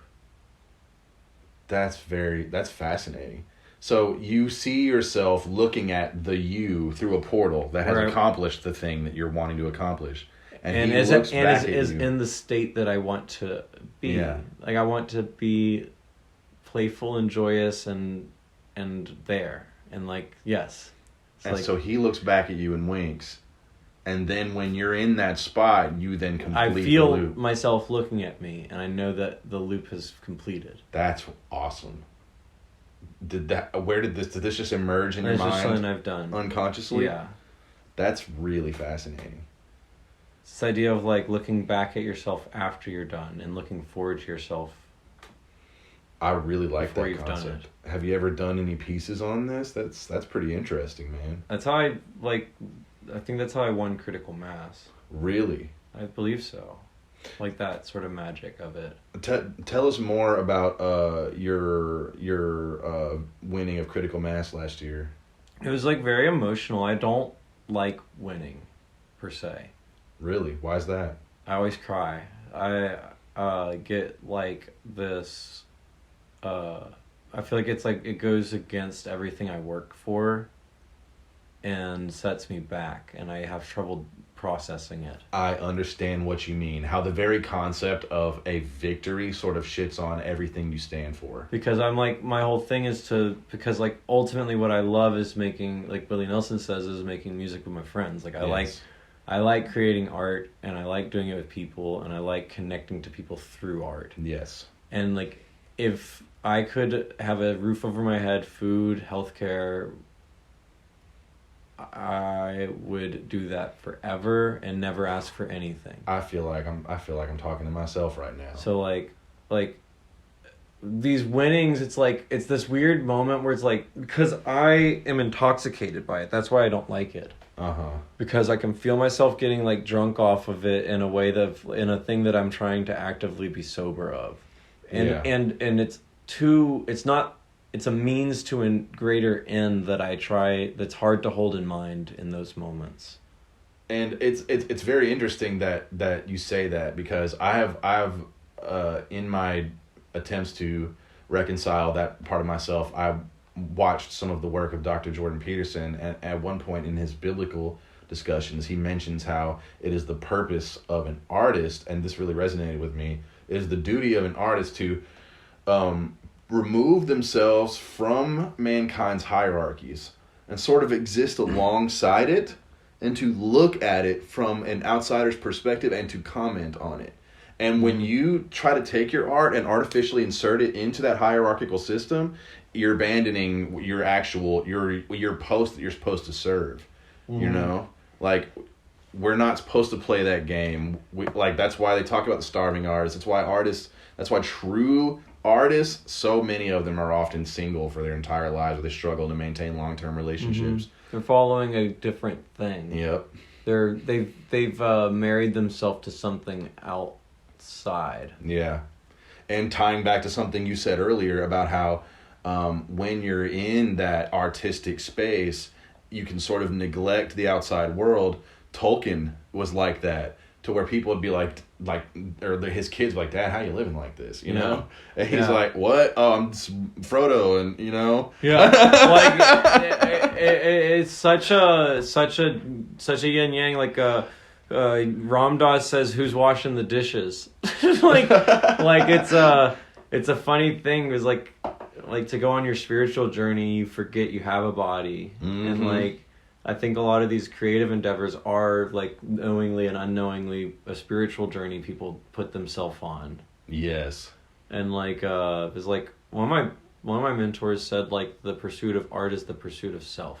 That's fascinating. So you see yourself looking at the you through a portal that has accomplished the thing that you're wanting to accomplish. And he looks back at you. In the state that I want to be. Yeah. Like I want to be playful and joyous and there. And like, yes. And like, so he looks back at you and winks. And then when you're in that spot, you then complete the loop. I feel myself looking at me, and I know that the loop has completed. That's awesome. Did this just emerge in your mind? It's just something I've done. Unconsciously? Yeah. That's really fascinating. This idea of like looking back at yourself after you're done and looking forward to yourself. I really like that concept. Have you ever done any pieces on this? That's pretty interesting, man. That's how I think that's how I won critical mass. Really? I believe so. Like that sort of magic of it. Tell us more about your winning of critical mass last year. It was like very emotional. I don't like winning, per se. Really? Why is that? I always cry. I get like this. I feel like it's like it goes against everything I work for, and sets me back, and I have trouble processing it. I understand what you mean. How the very concept of a victory sort of shits on everything you stand for. Because I'm like, my whole thing is because like ultimately what I love is making, like Willie Nelson says, is making music with my friends. Like I like creating art, and I like doing it with people, and I like connecting to people through art. Yes. And like, if I could have a roof over my head, food, healthcare, I would do that forever and never ask for anything. I feel like I'm talking to myself right now. So like these winnings, it's like it's this weird moment where it's like, because I am intoxicated by it. That's why I don't like it. Because I can feel myself getting like drunk off of it in a way in a thing that I'm trying to actively be sober of. And it's a means to a greater end that I try, that's hard to hold in mind in those moments. And it's very interesting that you say that, because I have in my attempts to reconcile that part of myself, I watched some of the work of Dr. Jordan Peterson, and at one point in his biblical discussions, he mentions how it is the purpose of an artist, and this really resonated with me, it is the duty of an artist to remove themselves from mankind's hierarchies and sort of exist alongside it, and to look at it from an outsider's perspective and to comment on it. And when you try to take your art and artificially insert it into that hierarchical system, you're abandoning your post that you're supposed to serve. You know, like, we're not supposed to play that game. That's why they talk about the starving artists. That's why true artists, so many of them are often single for their entire lives, or they struggle to maintain long-term relationships. They're following a different thing. Yep. They've married themselves to something outside. Yeah. And tying back to something you said earlier about how when you're in that artistic space, you can sort of neglect the outside world. Tolkien was like that, to where people would be like, or his kids were like, Dad, how you living like this? You know? And he's like, what? Oh, I'm Frodo, and you know? Yeah. Like, it's such a yin yang, like, Ram Dass says, who's washing the dishes? like it's a funny thing, because like to go on your spiritual journey, you forget you have a body. And like, I think a lot of these creative endeavors are like knowingly and unknowingly a spiritual journey people put themselves on. Yes. And like it was like one of my mentors said, like, the pursuit of art is the pursuit of self.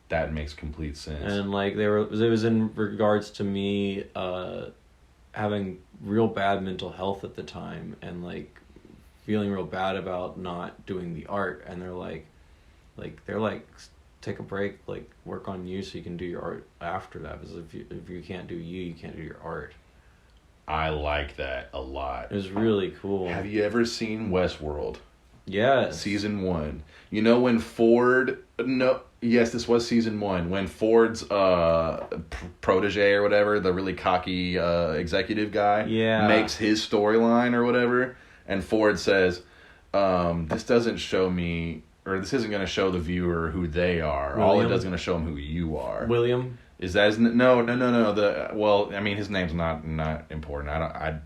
That makes complete sense. And like it was in regards to me having real bad mental health at the time, and like feeling real bad about not doing the art. And they're like take a break, like work on you so you can do your art after that, because if you can't do you can't do your art. I like that a lot. It was really cool. Have you ever seen Westworld? Yes. Season 1. You know when Ford... No, yes, this was season 1. When Ford's protege or whatever, the really cocky executive guy, makes his storyline or whatever, and Ford says, this doesn't show me... Or this isn't going to show the viewer who they are. William? All it does is going to show them who you are. William? Is that his... No. Well, I mean, his name's not important. I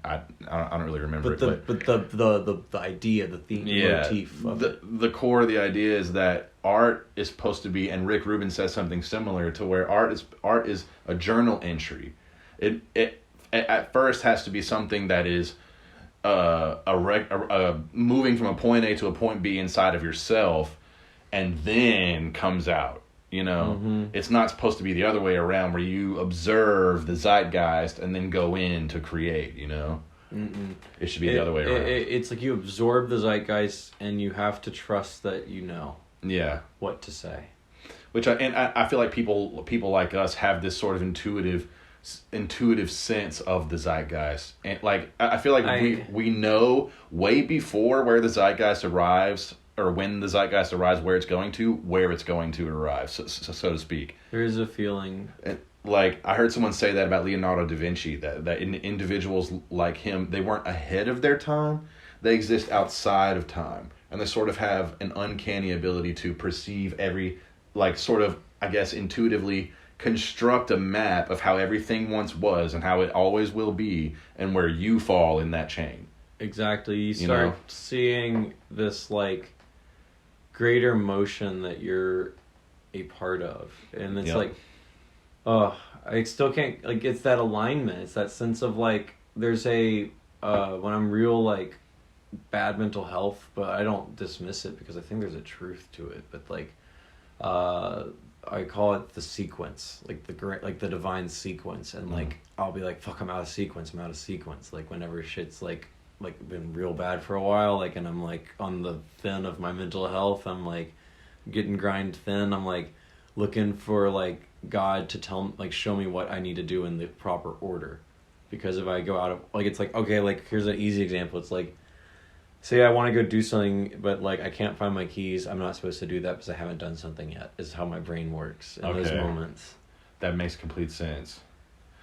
don't really remember but the idea, the theme, motif of it. The core of the idea is that art is supposed to be, and Rick Rubin says something similar, to where art is a journal entry. It at first has to be something that is moving from a point A to a point B inside of yourself, and then comes out. You know, It's not supposed to be the other way around, where you observe the zeitgeist and then go in to create, you know? It should be the other way around. It's like you absorb the zeitgeist and you have to trust that you know what to say. Which I feel like people like us have this sort of intuitive sense of the zeitgeist. And like, I feel like we know way before where the zeitgeist arrives, or when the zeitgeist arrives, where it's going to arrive, so to speak. There is a feeling. Like, I heard someone say that about Leonardo da Vinci, that individuals like him, they weren't ahead of their time, they exist outside of time. And they sort of have an uncanny ability to perceive sort of, I guess, intuitively construct a map of how everything once was and how it always will be, and where you fall in that chain. Exactly. You start seeing this, like, greater motion that you're a part of, and it's like, I still can't, like, it's that alignment, it's that sense of like, there's a when I'm real like bad mental health, but I don't dismiss it because I think there's a truth to it, but like I call it the sequence, like the divine sequence, and like I'll be like, fuck, I'm out of sequence, like whenever shit's like been real bad for a while, like, and I'm like on the thin of my mental health, I'm like getting grind thin, I'm like looking for like God to show me what I need to do in the proper order, because if I go out of, like, it's like, okay, like, here's an easy example, it's like, say I want to go do something, but like I can't find my keys, I'm not supposed to do that because I haven't done something yet, is how my brain works in those moments. That makes complete sense.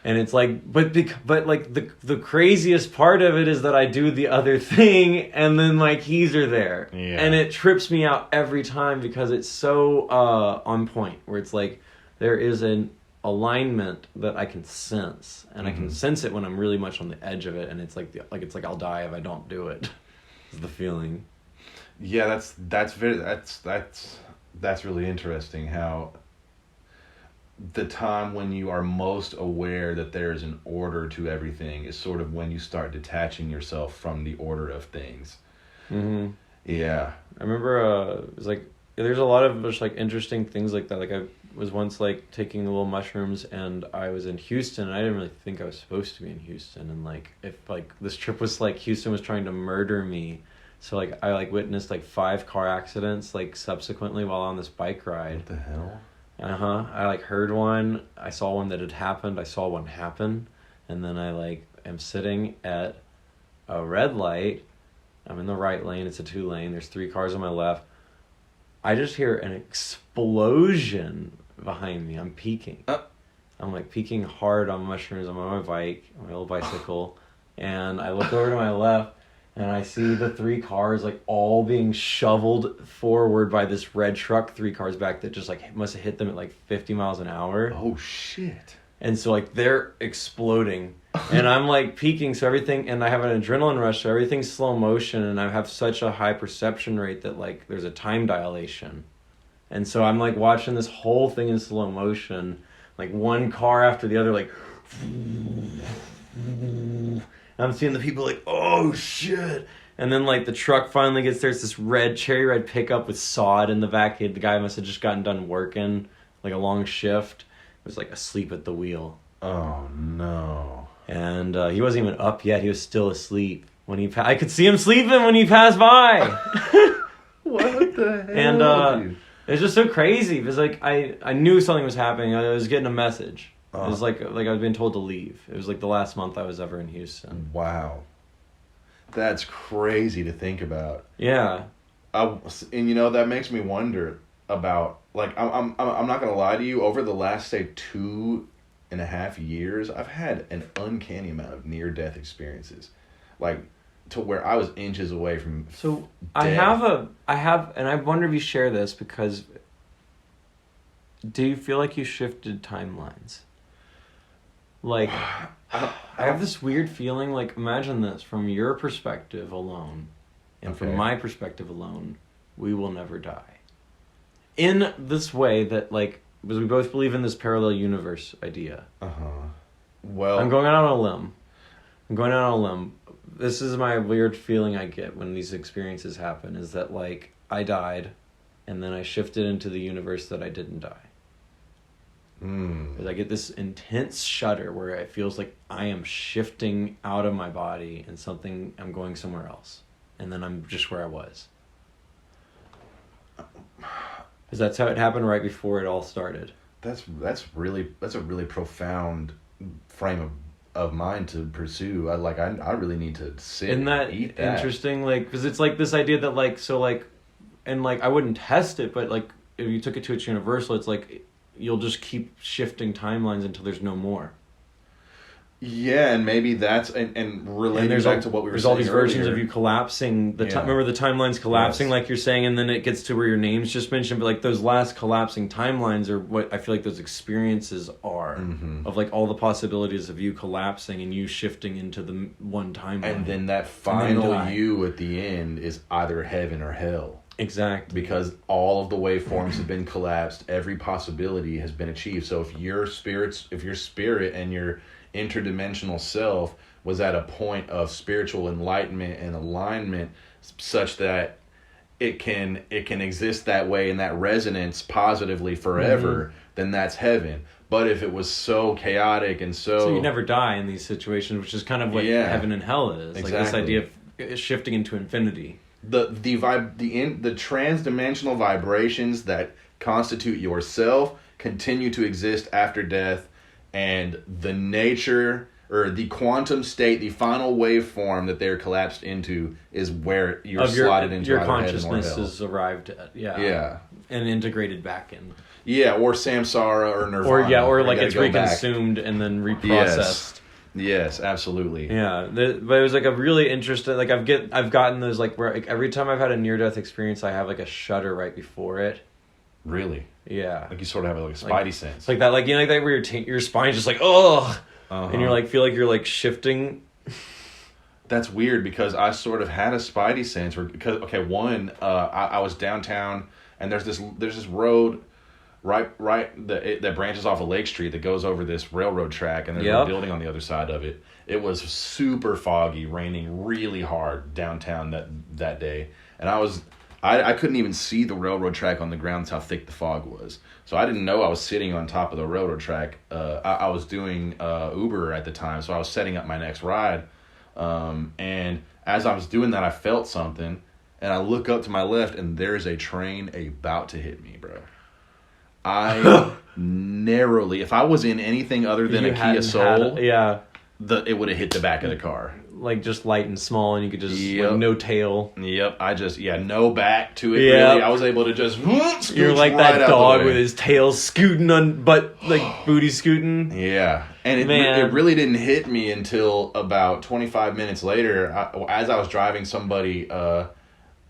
And it's like, but like the craziest part of it is that I do the other thing and then my keys are there. Yeah. And it trips me out every time because it's so on point, where it's like there is an alignment that I can sense, and I can sense it when I'm really much on the edge of it, and it's like I'll die if I don't do it. Is the feeling. Yeah, that's really interesting, how the time when you are most aware that there is an order to everything is sort of when you start detaching yourself from the order of things. Yeah. I remember it was like, there's a lot of just like interesting things like that. Like, I was once like taking little mushrooms, and I was in Houston, and I didn't really think I was supposed to be in Houston, and like, if like this trip was like Houston was trying to murder me, so like I like witnessed like 5 car accidents like subsequently while on this bike ride. What the hell? I like heard one, I saw one that had happened, I saw one happen, and then I like am sitting at a red light, I'm in the right lane, it's a 2-lane, there's 3 cars on my left, I just hear an explosion behind me. I'm peaking. I'm like peaking hard on mushrooms. I'm on my bike, my little bicycle, and I look over to my left, and I see the 3 cars like all being shoveled forward by this red truck 3 cars back that just like must have hit them at like 50 miles an hour. Oh shit. And so like they're exploding and I'm like peaking, so everything, and I have an adrenaline rush, so everything's slow motion, and I have such a high perception rate that like there's a time dilation. And so I'm like watching this whole thing in slow motion, like one car after the other, like I'm seeing the people like, oh shit. And then like the truck finally gets there. It's this cherry red pickup with sod in the back. The guy must have just gotten done working like a long shift. It was like asleep at the wheel. Oh no. And he wasn't even up yet. He was still asleep when I could see him sleeping when he passed by. What the hell? And dude? it was just so crazy because like I knew something was happening. I was getting a message. It was like I was being told to leave. It was like the last month I was ever in Houston. Wow. That's crazy to think about. Yeah. And you know, that makes me wonder about, like, I'm not gonna lie to you, over the last say 2.5 years, I've had an uncanny amount of near-death experiences, like to where I was inches away from So death. I have, and I wonder if you share this, because do you feel like you shifted timelines? Like, I have this weird feeling, like, imagine this, from your perspective alone, and from my perspective alone, we will never die. In this way that, like, because we both believe in this parallel universe idea. Well, I'm going out on a limb. This is my weird feeling I get when these experiences happen, is that, like, I died, and then I shifted into the universe that I didn't die. Because I get this intense shudder where it feels like I am shifting out of my body and I'm going somewhere else. And then I'm just where I was. Because that's how it happened right before it all started. That's a really profound frame of mind to pursue. I really need to sit Isn't that and eat that. interesting? Like, because it's like this idea that like, so like, and like I wouldn't test it, but like if you took it to its universal, it's like you'll just keep shifting timelines until there's no more. Yeah, and maybe that's and relating there's back to what we were saying. There's all these versions earlier. of you collapsing. Remember the timeline's collapsing, like you're saying, and then it gets to where your name's just mentioned. But like those last collapsing timelines are what I feel like those experiences are, of like all the possibilities of you collapsing and you shifting into the one timeline. And then that final you at the end is either heaven or hell. Exactly. Because all of the waveforms have been collapsed, every possibility has been achieved. So if your spirit and your interdimensional self was at a point of spiritual enlightenment and alignment such that it can exist that way in that resonance positively forever, then that's heaven. But if it was so chaotic and so you never die in these situations, which is kind of what heaven and hell is. Exactly. Like this idea of shifting into infinity. The transdimensional vibrations that constitute yourself continue to exist after death, and the nature or the quantum state, the final waveform that they're collapsed into, is where you're slotted into your either consciousness heaven or hell. is arrived at, and integrated back in. Yeah, or samsara or nirvana. Or like it's reconsumed and then reprocessed. Yes, absolutely. Yeah, but it was like a really interesting. Like I've gotten those like where like, every time I've had a near death experience, I have like a shudder right before it. Really? Yeah. Like you sort of have like a spidey sense. Like that, like you know, like that where your spine's just like and you're like feel like you're like shifting. That's weird because I sort of had a spidey sense because I was downtown and there's this road right that branches off of Lake Street that goes over this railroad track, and there's a building on the other side of it. It was super foggy, raining really hard downtown that day, and I couldn't even see the railroad track on the ground. That's how thick the fog was. So I didn't know I was sitting on top of the railroad track. I was doing Uber at the time, so I was setting up my next ride. And as I was doing that, I felt something, and I look up to my left, and there's a train about to hit me, bro. I narrowly, if I was in anything other than a Kia Soul, it would have hit the back of the car. Like just light and small, and you could just Yep. like, no tail. Yep, no back to it. Yep. Really, I was able to just. You're like right that dog with his tail scooting booty scooting. Yeah, and it really didn't hit me until about 25 minutes later, as I was driving somebody on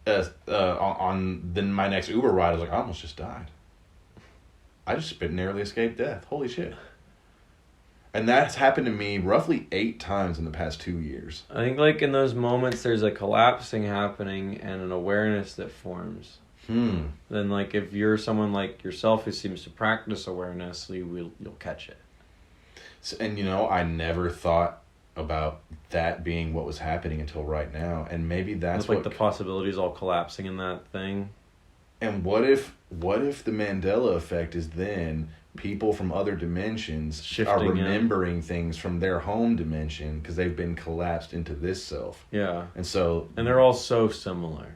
my next Uber ride. I was like, I almost just died. I just narrowly escaped death. Holy shit. And that's happened to me roughly 8 times in the past 2 years. I think like in those moments there's a collapsing happening and an awareness that forms. Then like if you're someone like yourself who seems to practice awareness, you'll catch it. So, and I never thought about that being what was happening until right now. And maybe that's like the possibilities all collapsing in that thing. And what if the Mandela effect is then people from other dimensions are remembering things from their home dimension because they've been collapsed into this self. Yeah. And they're all so similar.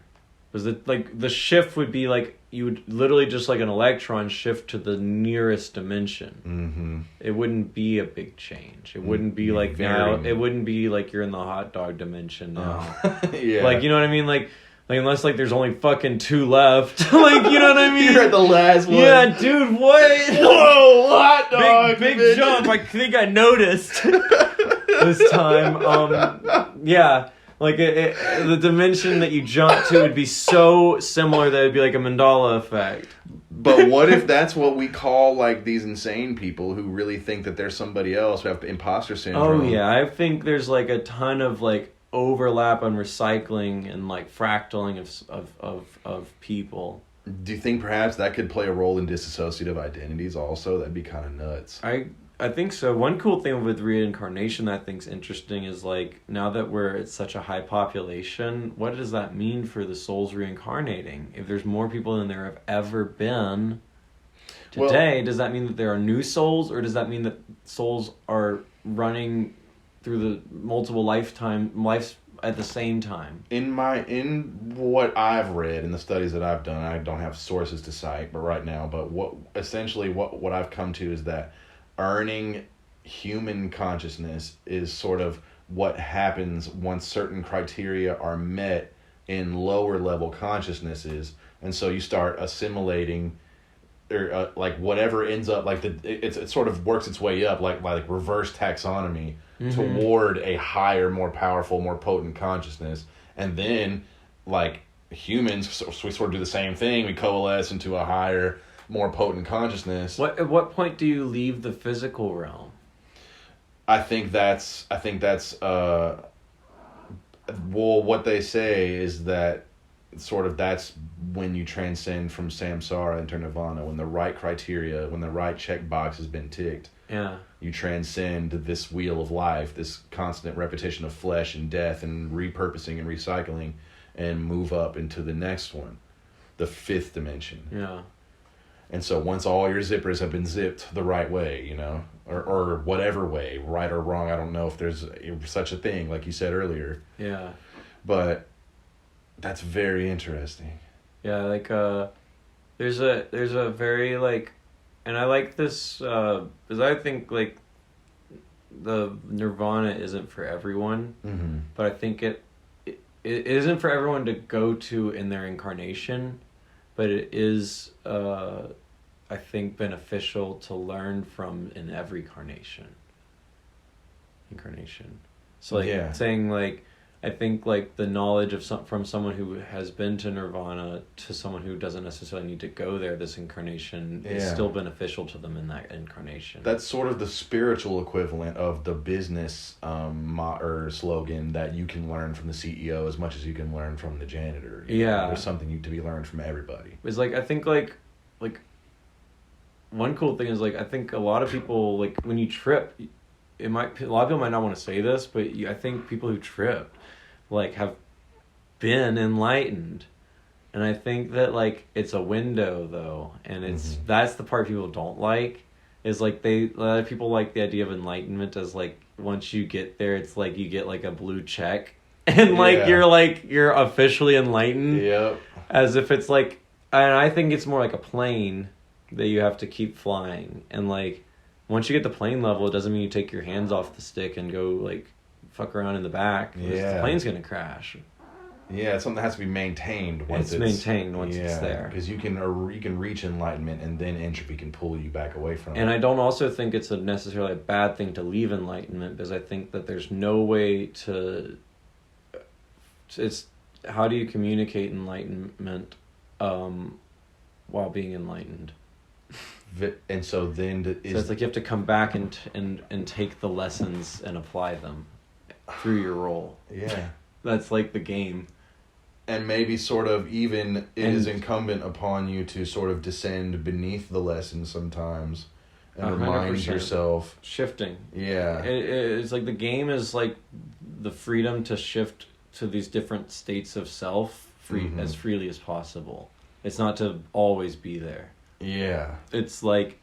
Because the shift would be like you would literally just like an electron shift to the nearest dimension. Mm-hmm. It wouldn't be a big change. It wouldn't be like now. It wouldn't be like you're in the hot dog dimension now. Yeah. Like, you know what I mean? Like unless like there's only fucking 2 left. Like, you know what I mean? You're at the last one. Yeah, dude, what? Whoa, hot dog. Big jump. I think I noticed this time. Yeah. Like the dimension that you jump to would be so similar that it'd be like a Mandela effect. But what if that's what we call like these insane people who really think that they're somebody else, who have imposter syndrome? Oh yeah, I think there's like a ton of like overlap on recycling and like fractaling of people. Do you think perhaps that could play a role in dissociative identities also? That'd be kind of nuts. I think so. One cool thing with reincarnation that I think's interesting is like now that we're at such a high population, what does that mean for the souls reincarnating? If there's more people than there have ever been today, does that mean that there are new souls, or does that mean that souls are running through the multiple lives at the same time? In what I've read in the studies that I've done, I don't have sources to cite, but what I've come to is that earning human consciousness is sort of what happens once certain criteria are met in lower level consciousnesses, and so you start assimilating or like whatever ends up like it sort of works its way up like reverse taxonomy toward a higher, more powerful, more potent consciousness. And then like humans, so we sort of do the same thing. We coalesce into a higher, more potent consciousness. At what point do you leave the physical realm? I think that's what they say is that sort of that's when you transcend from samsara into nirvana, when the right criteria, when the right checkbox has been ticked. Yeah. You transcend this wheel of life, this constant repetition of flesh and death and repurposing and recycling, and move up into the next one, the 5th dimension. Yeah. And so once all your zippers have been zipped the right way, or whatever way, right or wrong, I don't know if there's such a thing, like you said earlier. Yeah. But that's very interesting. Yeah, like there's a very like, and I like this because I think like the nirvana isn't for everyone, but I think it isn't for everyone to go to in their incarnation, but it is I think beneficial to learn from in every incarnation. So like saying like, I think like the knowledge of from someone who has been to nirvana to someone who doesn't necessarily need to go there this incarnation is still beneficial to them in that incarnation. That's sort of the spiritual equivalent of the business or slogan that you can learn from the CEO as much as you can learn from the janitor. There's something to be learned from everybody. It's like I think like one cool thing is like I think a lot of people like when you trip, a lot of people might not want to say this, but I think people who trip like have been enlightened, and I think that like it's a window though, and it's that's the part people don't like is like a lot of people like the idea of enlightenment as like once you get there it's like you get like a blue check and you're officially enlightened. Yep. As if it's like, and I think it's more like a plane that you have to keep flying, and like once you get the plane level, it doesn't mean you take your hands off the stick and go like fuck around in the back. Yeah. The plane's gonna crash. Yeah, it's something that has to be maintained once it's maintained once it's there. Because you can reach enlightenment, and then entropy can pull you back away from it. And I don't also think it's necessarily a bad thing to leave enlightenment, because I think that there's no way to. It's how do you communicate enlightenment while being enlightened? And so then So it's like you have to come back and take the lessons and apply them through your role. Yeah. That's like the game. And maybe sort of even it is incumbent upon you to sort of descend beneath the lessons sometimes and 100%. remind yourself. Shifting. Yeah. It's like the game is like the freedom to shift to these different states of self as freely as possible. It's not to always be there. Yeah. It's like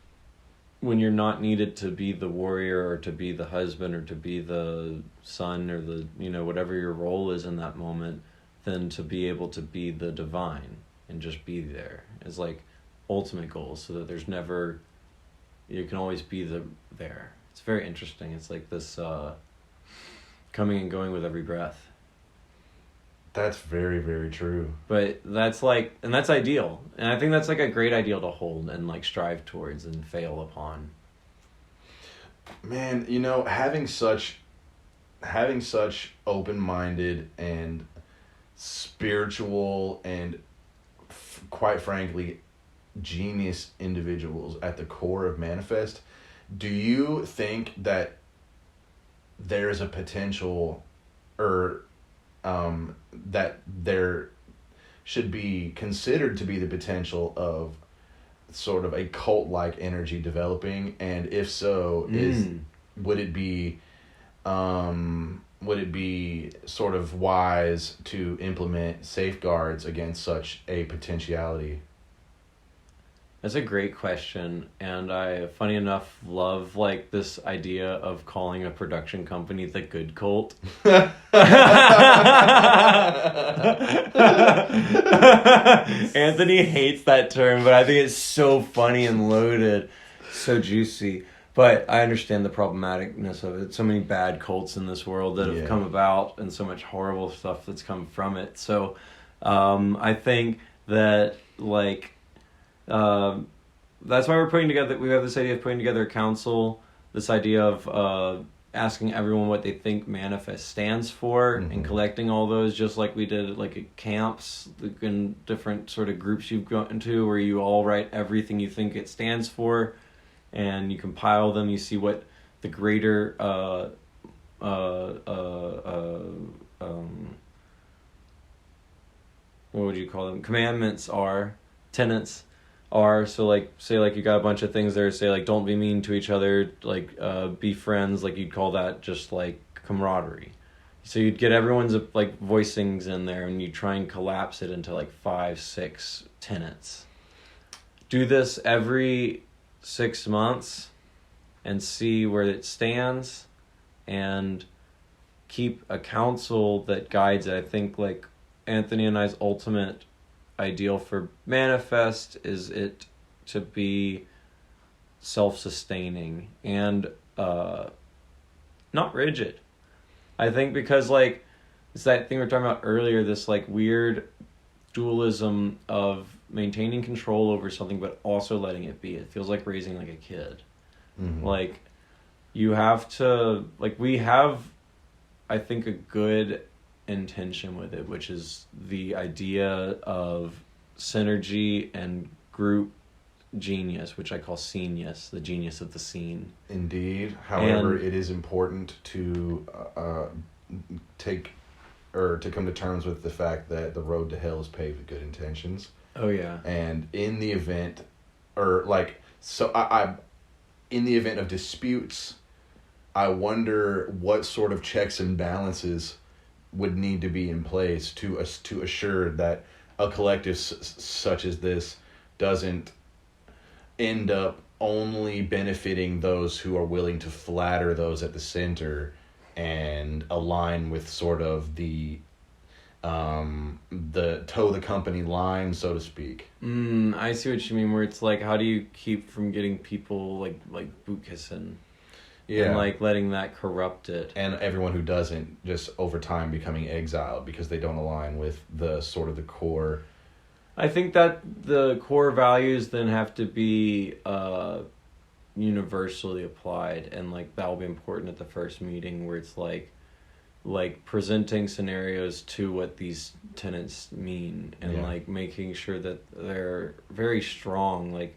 when you're not needed to be the warrior or to be the husband or to be the son or the, whatever your role is in that moment, then to be able to be the divine and just be there is like ultimate goal, so that there's never, you can always be there. It's very interesting. It's like this coming and going with every breath. That's very, very true. But that's like, and that's ideal. And I think that's like a great ideal to hold and like strive towards and fail upon. Man, having such open-minded and spiritual and quite frankly genius individuals at the core of Manifest, do you think that there's a potential or that there should be considered to be the potential of sort of a cult-like energy developing? And if so, would it be sort of wise to implement safeguards against such a potentiality? That's a great question, and I, funny enough, love like this idea of calling a production company the Good Cult. Anthony hates that term, but I think it's so funny and loaded, so juicy. But I understand the problematicness of it. So many bad cults in this world that have come about, and so much horrible stuff that's come from it. So I think that like. That's why we have this idea of putting together a council, this idea of asking everyone what they think Manifest stands for, and collecting all those, just like we did like at camps in different sort of groups you've gone into, where you all write everything you think it stands for, and you compile them. You see what the greater what would you call them? Commandments are, tenets are. So like, say like you got a bunch of things there, say like don't be mean to each other, like be friends, like you'd call that just like camaraderie. So you'd get everyone's like voicings in there, and you try and collapse it into like 5-6 tenets. Do this every 6 months and see where it stands, and keep a council that guides it. I think like Anthony and I's ultimate ideal for Manifest is it to be self-sustaining and not rigid. I think because like it's that thing we were talking about earlier, this like weird dualism of maintaining control over something but also letting it be. It feels like raising like a kid. Like you have to, like we have, I think, a good intention with it, which is the idea of synergy and group genius, which I call scenius, the genius of the scene. Indeed. However, it is important to to come to terms with the fact that the road to hell is paved with good intentions. Oh yeah. And in the event, in the event of disputes, I wonder what sort of checks and balances would need to be in place to assure that a collective such as this doesn't end up only benefiting those who are willing to flatter those at the center and align with sort of the the toe the company line, so to speak. I see what you mean. Where it's like, how do you keep from getting people like boot kissing? Yeah. And like letting that corrupt it. And everyone who doesn't, just over time becoming exiled because they don't align with the sort of the core. I think that the core values then have to be universally applied, and like that will be important at the first meeting, where it's like presenting scenarios to what these tenets mean, and like making sure that they're very strong, like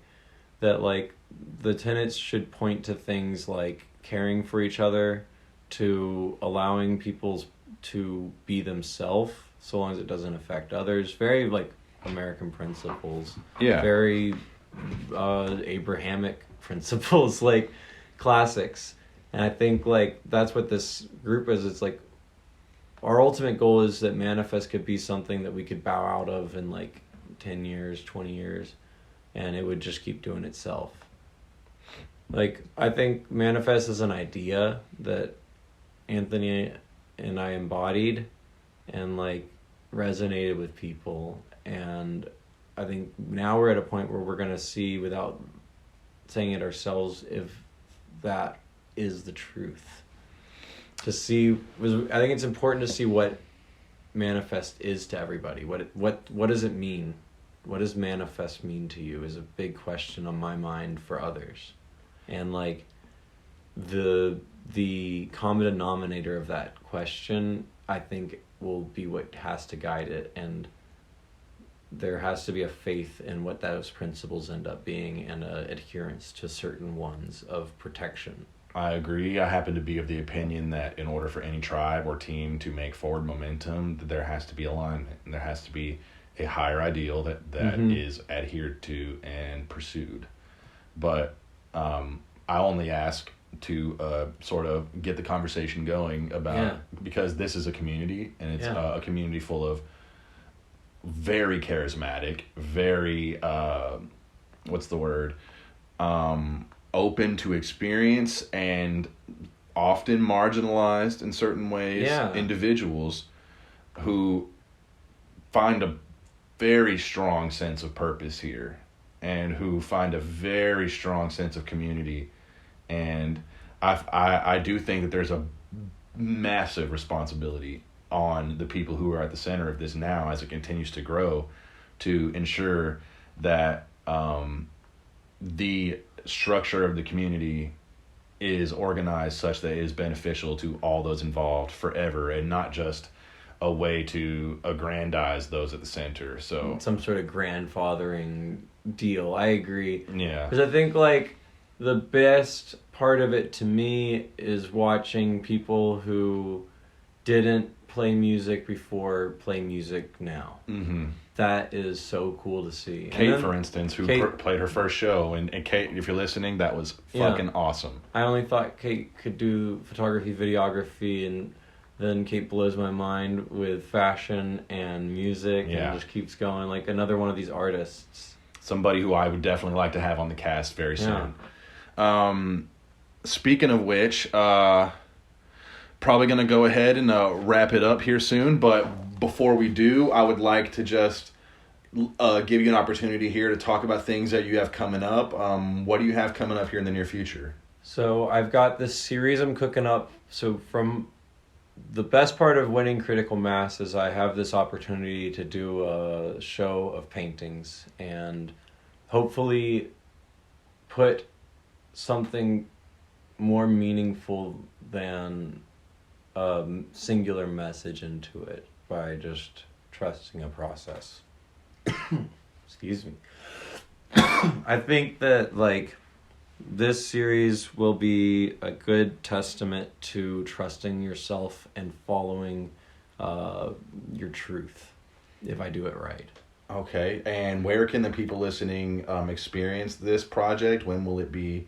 that, like the tenets should point to things like caring for each other, to allowing people to be themselves so long as it doesn't affect others. Very like American principles. Yeah. Very Abrahamic principles, like classics. And I think like that's what this group is. It's like our ultimate goal is that Manifest could be something that we could bow out of in like 10 years, 20 years, and it would just keep doing itself. Like, I think Manifest is an idea that Anthony and I embodied and like resonated with people, and I think now we're at a point where we're going to see, without saying it ourselves, if that is the truth. I think it's important to see what Manifest is to everybody. What does it mean? What does Manifest mean to you is a big question on my mind for others. And like the common denominator of that question, I think, will be what has to guide it, and there has to be a faith in what those principles end up being, and a adherence to certain ones of protection. I agree. I happen to be of the opinion that in order for any tribe or team to make forward momentum, that there has to be alignment, and there has to be a higher ideal that is adhered to and pursued. But I only ask to sort of get the conversation going about, because this is a community, and it's a community full of very charismatic, very open to experience, and often marginalized in certain ways individuals who find a very strong sense of purpose here, and who find a very strong sense of community. And I do think that there's a massive responsibility on the people who are at the center of this now, as it continues to grow, to ensure that the structure of the community is organized such that it is beneficial to all those involved forever, and not just a way to aggrandize those at the center. So some sort of grandfathering deal. I agree. Yeah. Because I think like the best part of it to me is watching people who didn't play music before play music now. Mm-hmm. That is so cool to see. Kate, for instance, who played her first show, and Kate, if you're listening, that was fucking awesome. I only thought Kate could do photography, videography, and then Kate blows my mind with fashion and music, and just keeps going. Like another one of these artists. Somebody who I would definitely like to have on the cast very soon. Speaking of which, probably going to go ahead and wrap it up here soon, but before we do, I would like to just give you an opportunity here to talk about things that you have coming up. What do you have coming up here in the near future? So I've got this series I'm cooking up. So from the best part of winning Critical Mass is I have this opportunity to do a show of paintings and hopefully put something more meaningful than a singular message into it by just trusting a process. Excuse me. I think that like this series will be a good testament to trusting yourself and following your truth, if I do it right. Okay, and where can the people listening experience this project? When will it be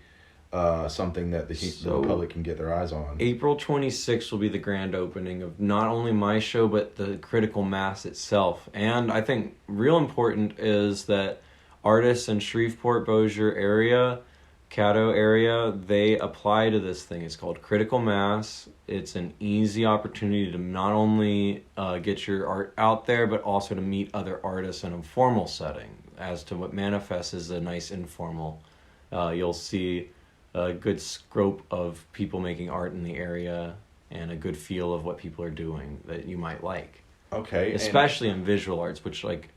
something that the public can get their eyes on? April 26th will be the grand opening of not only my show, but the Critical Mass itself. And I think real important is that artists in Shreveport, Bossier area Caddo area, they apply to this thing. It's called critical mass. It's an easy opportunity to not only get your art out there, but also to meet other artists in a formal setting. As to what manifests is a nice informal. You'll see a good scope of people making art in the area and a good feel of what people are doing that you might like. Okay. Especially in visual arts, which like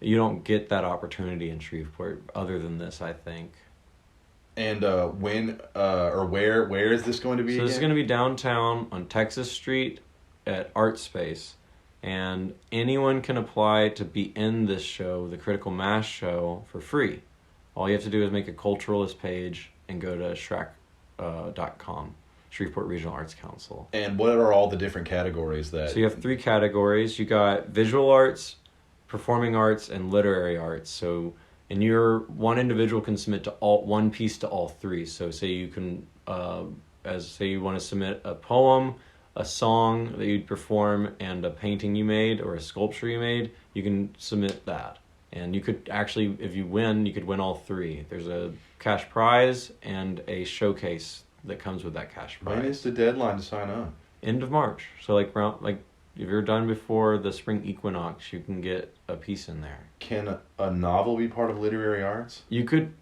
you don't get that opportunity in Shreveport other than this, I think. And when or where is this going to be? So this is again? going to be downtown on Texas Street at Art Space. And anyone can apply to be in this show, the Critical Mass show, for free. All you have to do is make a culturalist page and go to SHRAC.com, Shreveport Regional Arts Council. And what are all the different categories that... So you have 3 categories. You got visual arts, performing arts, and literary arts. So, and your one individual can submit to one piece to all 3. So say you can, say you want to submit a poem, a song that you'd perform, and a painting you made or a sculpture you made, you can submit that. And you could actually, if you win, you could win all 3. There's a cash prize and a showcase that comes with that cash prize. When is the deadline to sign up? End of March. So like if you're done before the spring equinox, you can get a piece in there. Can a novel be part of literary arts? You could,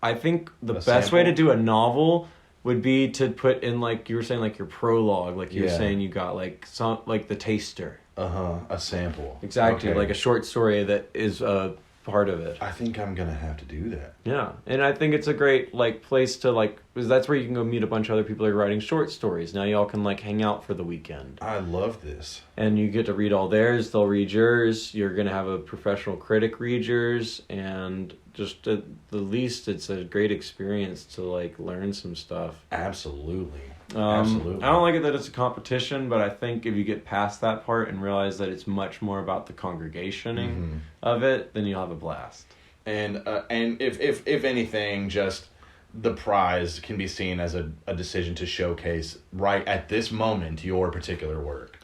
I think the best sample? way to do a novel would be to put in, like you were saying, like your prologue, like you were saying you got like some, like the taster. A sample. Exactly, Okay. like a short story that is a part of it. I think I'm gonna have to do that. Yeah, and I think it's a great like place to because that's where you can go meet a bunch of other people who are writing short stories. Now y'all can like hang out for the weekend. I love this. And you get to read all theirs, they'll read yours, you're going to have a professional critic read yours, and just at the least it's a great experience to like learn some stuff. Absolutely. Absolutely. I don't like it that it's a competition, but I think if you get past that part and realize that it's much more about the congregationing of it, then you'll have a blast. And if anything, just the prize can be seen as a decision to showcase right at this moment your particular work.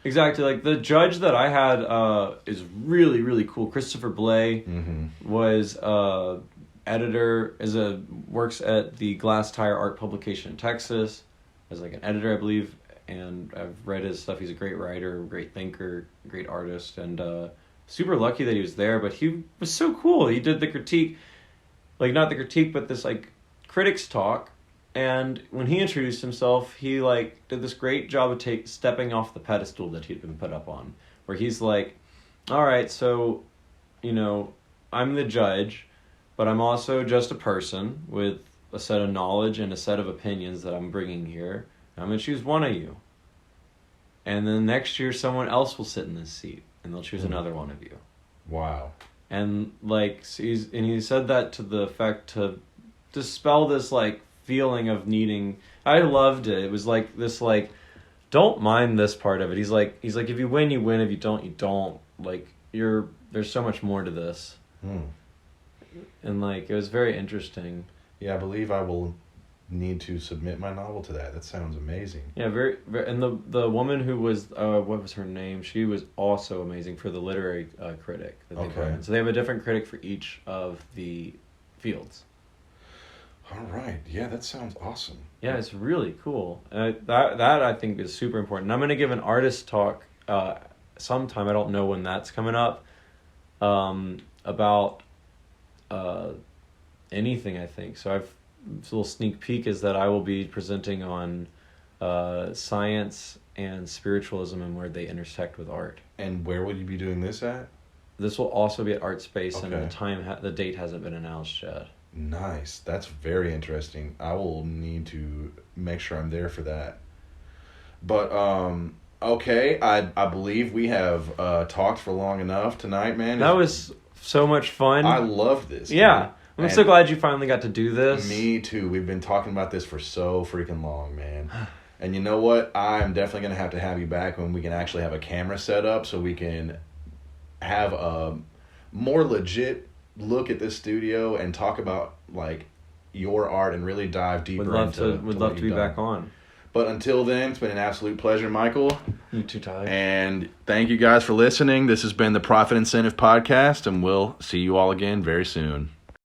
Exactly. Like the judge that I had is really, really cool. Christopher Blay was editor, works at the Glass Tire Art Publication in Texas as like an editor, I believe. And I've read his stuff. He's a great writer, great thinker, great artist, and super lucky that he was there. But he was so cool. He did the critique, like not the critique, but this like critics talk. And when he introduced himself, he like did this great job of stepping off the pedestal that he'd been put up on, where he's like, all right, so, I'm the judge, but I'm also just a person with a set of knowledge and a set of opinions that I'm bringing here. I'm going to choose one of you. And then next year, someone else will sit in this seat, and they'll choose another one of you. Wow. And he said that to the effect to dispel this like feeling of needing. I loved it. It was like this like, don't mind this part of it. He's like if you win, you win. If you don't, you don't. Like there's so much more to this. And like it was very interesting. Yeah, I believe I will need to submit my novel to that. That sounds amazing. Yeah, very, very. And the woman who was what was her name? She was also amazing for the literary critic that they brought in. So they have a different critic for each of the fields. All right. Yeah, that sounds awesome. Yeah, it's really cool. That I think is super important. And I'm going to give an artist talk sometime. I don't know when that's coming up. About anything, I think. So a little sneak peek is that I will be presenting on science and spiritualism and where they intersect with art. And where would you be doing this at? This will also be at Art Space, Okay. and the date hasn't been announced yet. Nice. That's very interesting. I will need to make sure I'm there for that. But okay, I believe we have talked for long enough tonight, man. That was so much fun. I love this. Yeah. Dude. I'm so glad you finally got to do this. Me too. We've been talking about this for so freaking long, man. And you know what? I'm definitely going to have you back when we can actually have a camera set up so we can have a more legit look at this studio and talk about like your art and really dive deeper into Would love to be back on. But until then, it's been an absolute pleasure, Michael. You too, Ty. And thank you guys for listening. This has been the Profit Incentive Podcast, and we'll see you all again very soon.